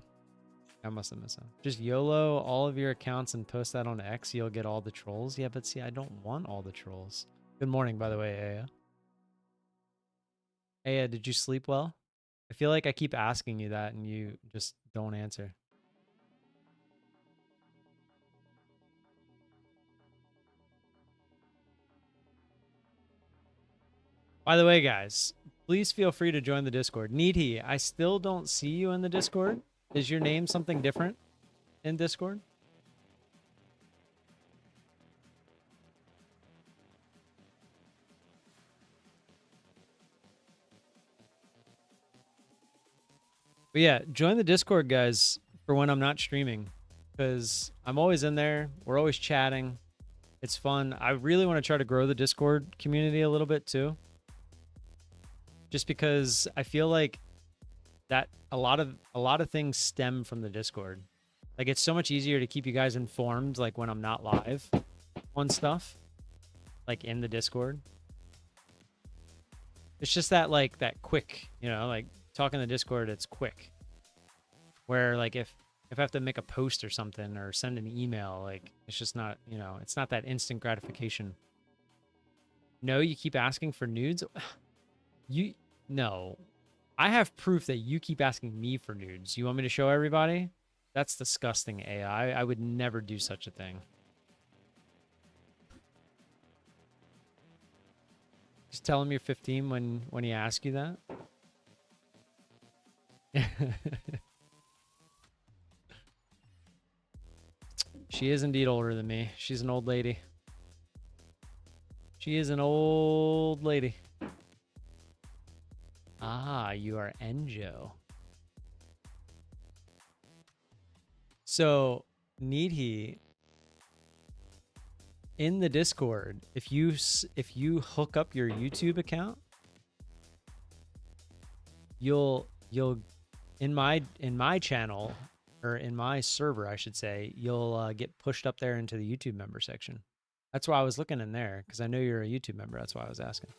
I must have missed it. Just YOLO all of your accounts and post that on X. You'll get all the trolls. Yeah, but see, I don't want all the trolls. Good morning, by the way, Aya. Aya, did you sleep well? I feel like I keep asking you that and you just don't answer. By the way, guys, please feel free to join the Discord. Needy, I still don't see you in the Discord. Is your name something different in Discord? But yeah, join the Discord, guys, for when I'm not streaming, because I'm always in there. We're always chatting. It's fun. I really want to try to grow the Discord community a little bit too, just because I feel like that a lot of things stem from the Discord. Like, it's so much easier to keep you guys informed, like when I'm not live on stuff, like in the Discord. It's just that, like, that quick, you know, like talking in the Discord, it's quick. Where like if I have to make a post or something or send an email, like it's just not, you know, it's not that instant gratification. No, you keep asking for nudes. No. I have proof that you keep asking me for nudes. You want me to show everybody? That's disgusting, AI. I would never do such a thing. Just tell him you're 15 when he asks you that. She is indeed older than me. She's an old lady. She is an old lady. Ah, you are Enjo. So, Needhi, in the Discord, if you hook up your YouTube account, you'll in my channel, or in my server, I should say, you'll get pushed up there into the YouTube member section. That's why I was looking in there, because I know you're a YouTube member. That's why I was asking.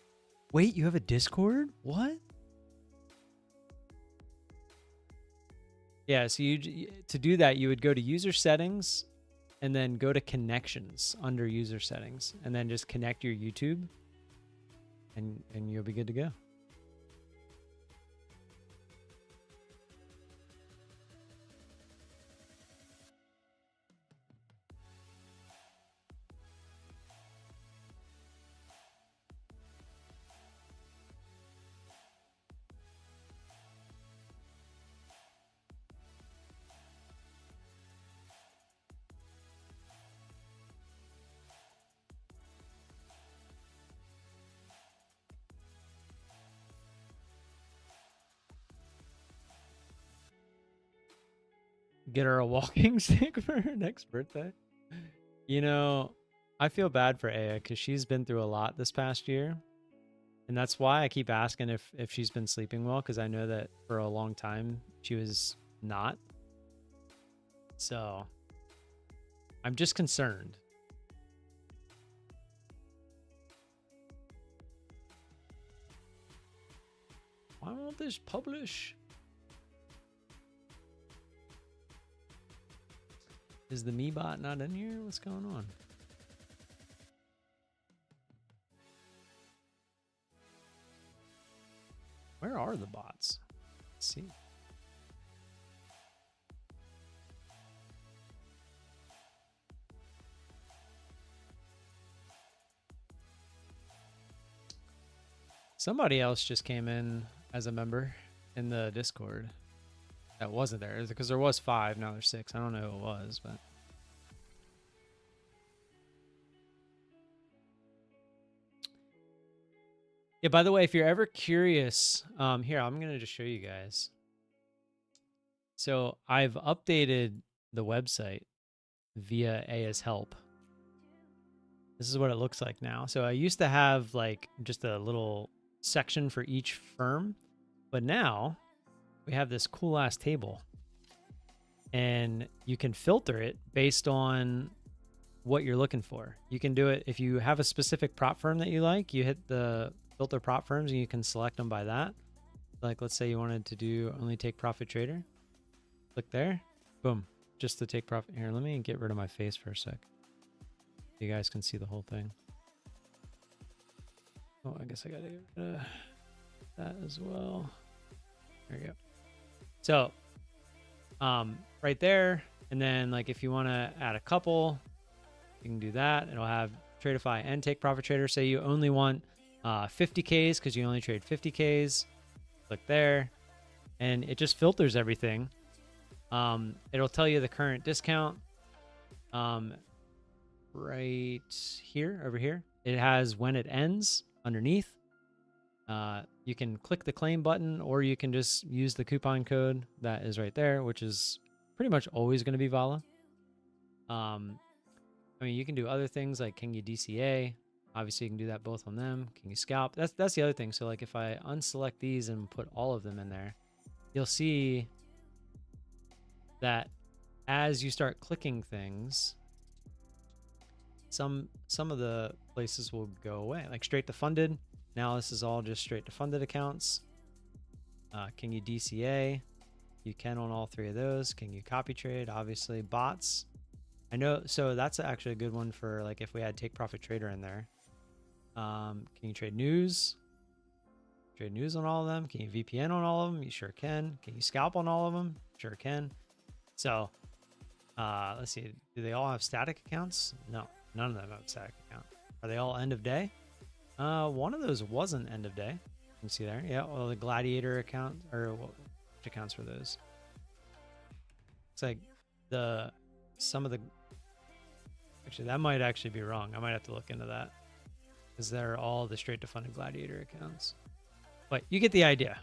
Wait, you have a Discord? What? Yeah, so to do that, you would go to user settings and then go to connections under user settings and then just connect your YouTube and you'll be good to go. Get her a walking stick for her next birthday. You know, I feel bad for Aya because she's been through a lot this past year. And that's why I keep asking if she's been sleeping well, because I know that for a long time she was not. So I'm just concerned. Why won't this publish? Is the me bot not in here? What's going on? Where are the bots? Let's see. Somebody else just came in as a member in the Discord. That wasn't there, because there was 5, now there's 6. I don't know who it was, but yeah, by the way, if you're ever curious, here, I'm gonna just show you guys. So I've updated the website via Aya's help. This is what it looks like now. So I used to have like just a little section for each firm, but now we have this cool ass table and you can filter it based on what you're looking for. You can do it if you have a specific prop firm that you like, you hit the filter prop firms and you can select them by that. Like, let's say you wanted to do only take profit trader. Click there, boom, just to take profit. Here, let me get rid of my face for a sec. You guys can see the whole thing. Oh, I guess I gotta get rid of that as well. There you go. So, right there, and then like if you want to add a couple, you can do that. It'll have Tradeify and Take Profit Trader. Say you only want 50Ks because you only trade 50Ks. Click there, and it just filters everything. It'll tell you the current discount. Right here, over here, it has when it ends underneath. You can click the claim button, or you can just use the coupon code that is right there, which is pretty much always going to be VOLA. I mean, you can do other things like can you DCA? Obviously, you can do that both on them. Can you scalp? That's the other thing. So like if I unselect these and put all of them in there, you'll see that as you start clicking things, some of the places will go away, like straight to funded. Now this is all just straight to funded accounts. Can you DCA? You can on all three of those. Can you copy trade? Obviously, bots. I know, so that's actually a good one for like if we had take profit trader in there. Can you trade news? Trade news on all of them. Can you VPN on all of them? You sure can. Can you scalp on all of them? Sure can. So let's see. Do they all have static accounts? No, none of them have a static account. Are they all end of day? One of those wasn't end of day. You can see there. Yeah, well, the Gladiator account, or which accounts for those? It's like some of the, actually that might actually be wrong. I might have to look into that because they're all the straight to funded Gladiator accounts. But you get the idea.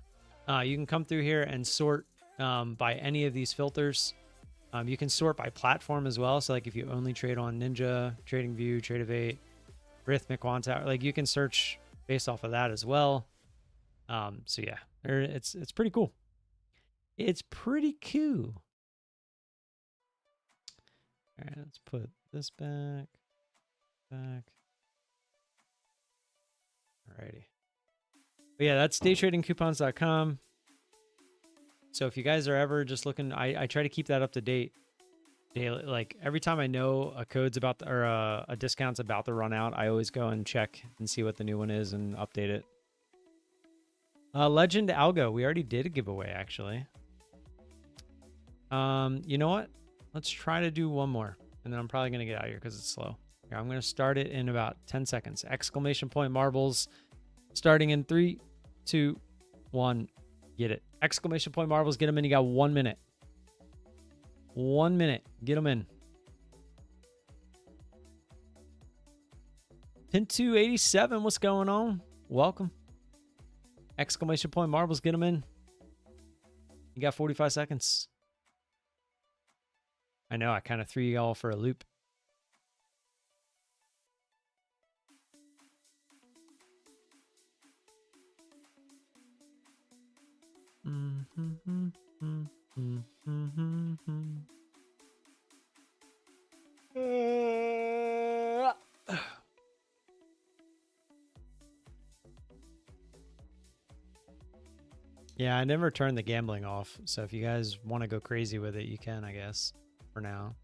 You can come through here and sort by any of these filters. You can sort by platform as well. So like if you only trade on Ninja, TradingView, Trade8, Rhythmic, Quantower, like you can search based off of that as well. So yeah, it's pretty cool. It's pretty cool. All right, let's put this back. Alrighty. But yeah, that's daytradingcoupons.com. So if you guys are ever just looking, I try to keep that up to date daily. Like every time I know a code's about or a discount's about to run out, I always go and check and see what the new one is and update it. Legend Algo, we already did a giveaway actually. You know what? Let's try to do one more, and then I'm probably gonna get out of here because it's slow. Here, I'm gonna start it in about 10 seconds. Exclamation point marbles, starting in 3, 2, 1. Get it. Exclamation point marbles, get them in. You got 1 minute. 1 minute. Get them in. Pin287, what's going on? Welcome. Exclamation point marbles, get them in. You got 45 seconds. I know, I kind of threw you all for a loop. Yeah, I never turned the gambling off, so if you guys want to go crazy with it, you can, I guess, for now.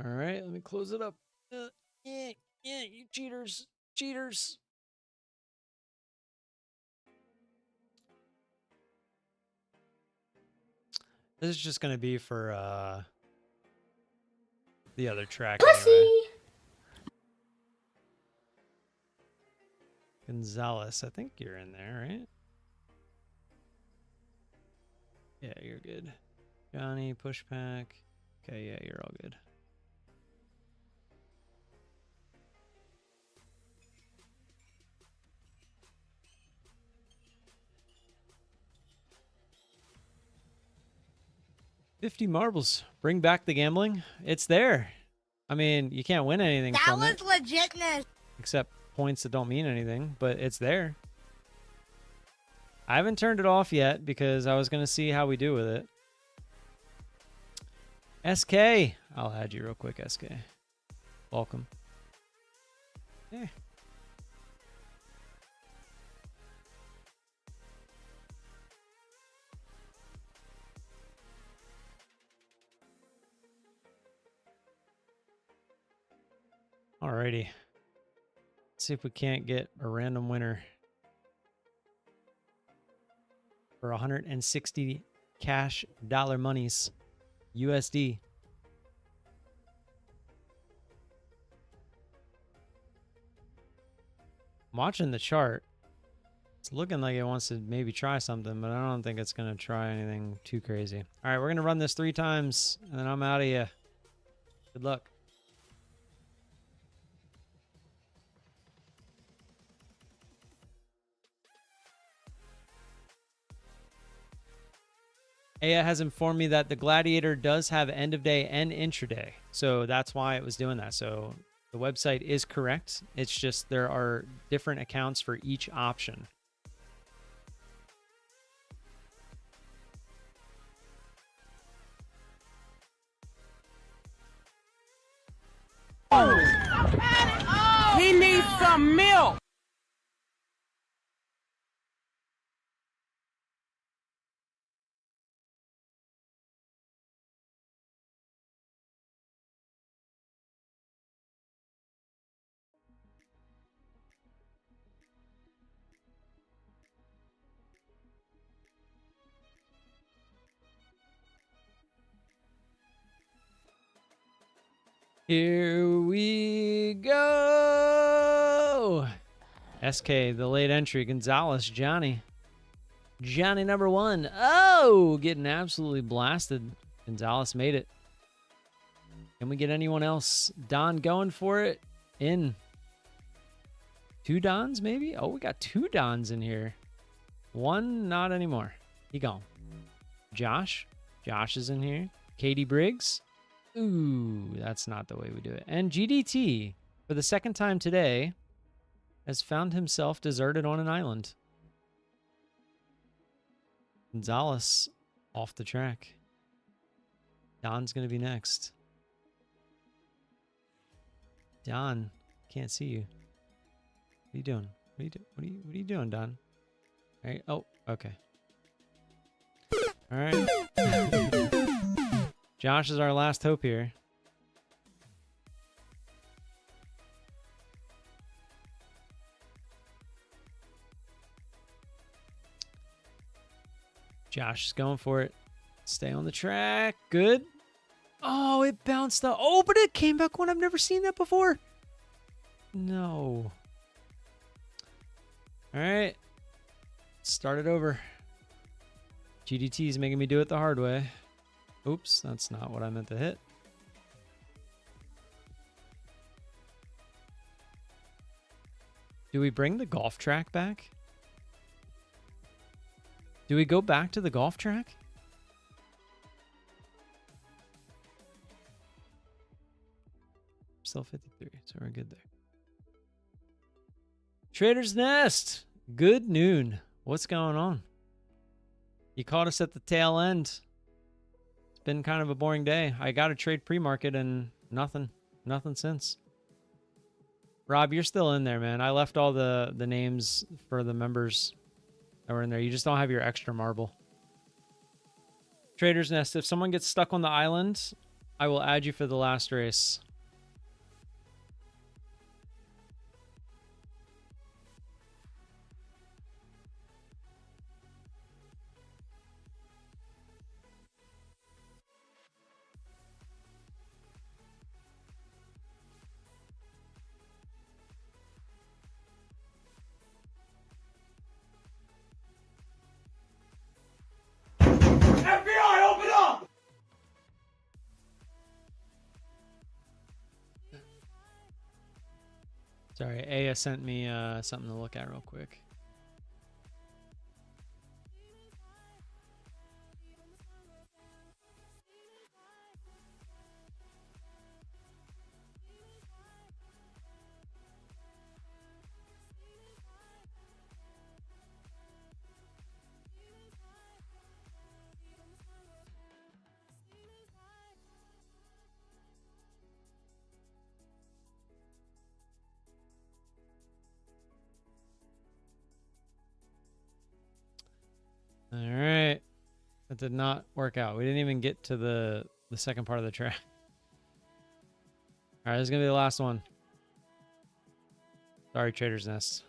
All right, let me close it up. Yeah, you cheaters. Cheaters. This is just going to be for the other track. Anyway. Gonzalez, I think you're in there, right? Yeah, you're good. Johnny, pushback. Okay, yeah, you're all good. $50 marbles. Bring back the gambling. It's there. I mean, you can't win anything from it. That was legitness. Except points that don't mean anything, but it's there. I haven't turned it off yet because I was going to see how we do with it. SK. I'll add you real quick, SK. Welcome. Yeah. Alrighty. Let's see if we can't get a random winner for 160 cash dollar monies USD. I'm watching the chart. It's looking like it wants to maybe try something, but I don't think it's going to try anything too crazy. All right, we're going to run this 3 times, and then I'm out of here. Good luck. Aya has informed me that the Gladiator does have end of day and intraday. So that's why it was doing that. So the website is correct. It's just there are different accounts for each option. He needs some milk. Here we go. SK, the late entry. Gonzalez, Johnny. Johnny number 1. Oh, getting absolutely blasted. Gonzalez made it. Can we get anyone else? Don going for it. In. 2 Dons, maybe? Oh, we got 2 Dons in here. 1, not anymore. He gone. Josh. Josh is in here. Katie Briggs. Ooh, that's not the way we do it. And GDT, for the 2nd time today, has found himself deserted on an island. Gonzalez off the track. Don's going to be next. Don, can't see you. What are you doing? What are you doing, Don? All right. Oh, okay. All right. Josh is our last hope here. Josh is going for it. Stay on the track. Good. Oh, it bounced up. Oh, but it came back one. I've never seen that before. No. All right. Start it over. GDT is making me do it the hard way. Oops, that's not what I meant to hit. Do we bring the golf track back? Do we go back to the golf track? Still 53, so we're good there. Trader's Nest, good noon. What's going on? You caught us at the tail end. It's been kind of a boring day. I got a trade pre-market and nothing since. Rob, you're still in there, man. I left all the names for the members that were in there. You just don't have your extra marble. Trader's Nest, if someone gets stuck on the island, I will add you for the last race. FBI, open up! Sorry, Aya sent me something to look at real quick. All right. That did not work out. We didn't even get to the second part of the track. All right, this is going to be the last one. Sorry, Trader's Nest.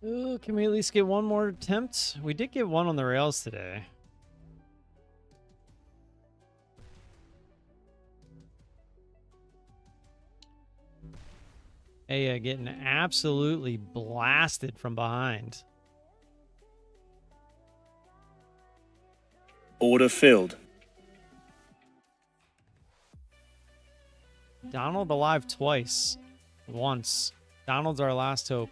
Ooh, can we at least get one more attempt? We did get one on the rails today. Hey, getting absolutely blasted from behind. Order filled. Donald alive twice. Once. Donald's our last hope.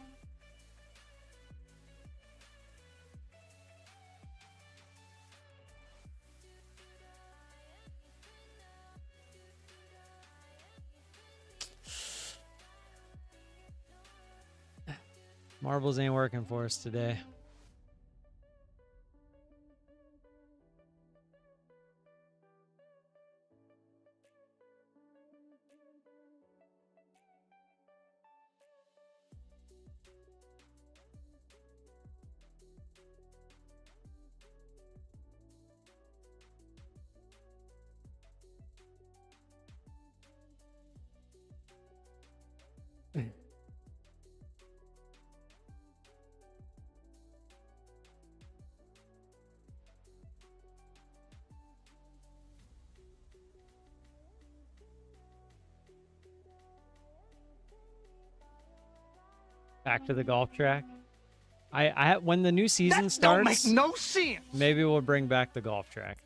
Marbles ain't working for us today. Back to the golf track. I when the new season starts, Don't make no sense. maybe we'll bring back the golf track.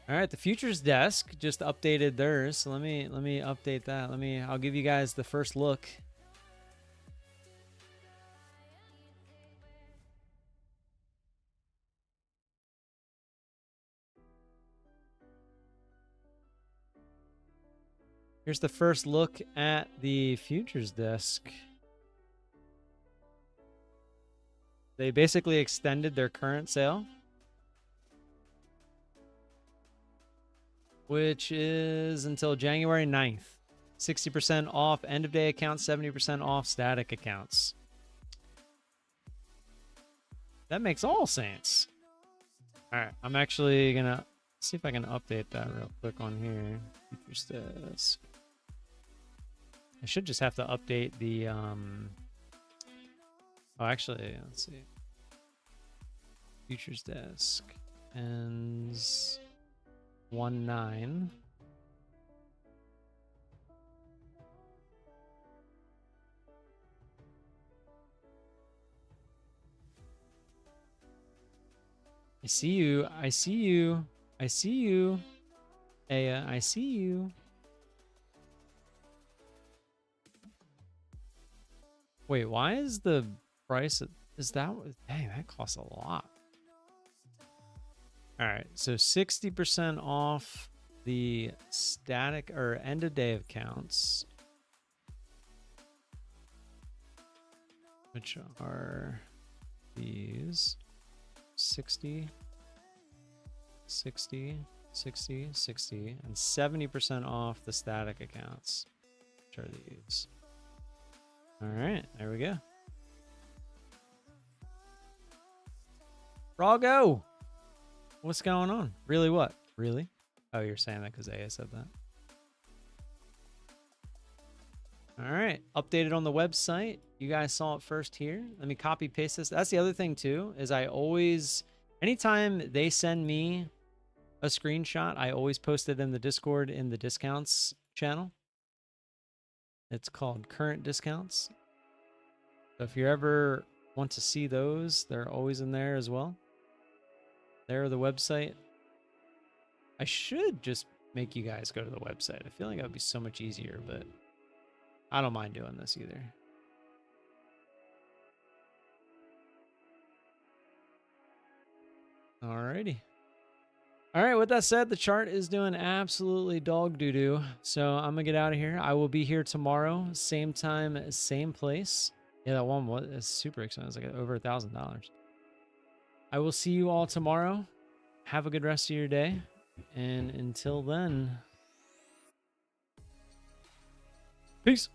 All right, the futures desk just updated theirs, so let me update that. I'll give you guys the first look. Here's the first look at the futures desk. They basically extended their current sale, which is until January 9th. 60% off end of day accounts, 70% off static accounts. That makes all sense. All right, I'm actually gonna see if I can update that real quick on here. Futures desk. I should just have to update the oh, actually, let's see. Futures desk ends 1/9. I see you. I see you. I see you. Aya, I see you. Wait, why is the price? Is that? Dang, that costs a lot. All right, so 60% off the static or end of day accounts, which are these 60, 60, 60, 60, and 70% off the static accounts, which are these. All right, there we go. Brago! What's going on? Really what? Really? Oh, you're saying that because Aya said that. All right, updated on the website. You guys saw it first here. Let me copy paste this. That's the other thing too, is I always, anytime they send me a screenshot, I always post it in the Discord in the discounts channel. It's called current discounts. So if you ever want to see those, they're always in there as well. There, the website. I should just make you guys go to the website. I feel like that would be so much easier, but I don't mind doing this either. Alrighty. All right, with that said, the chart is doing absolutely dog doo-doo. So I'm going to get out of here. I will be here tomorrow, same time, same place. Yeah, that one was super expensive. It's like over $1,000. I will see you all tomorrow. Have a good rest of your day. And until then, peace.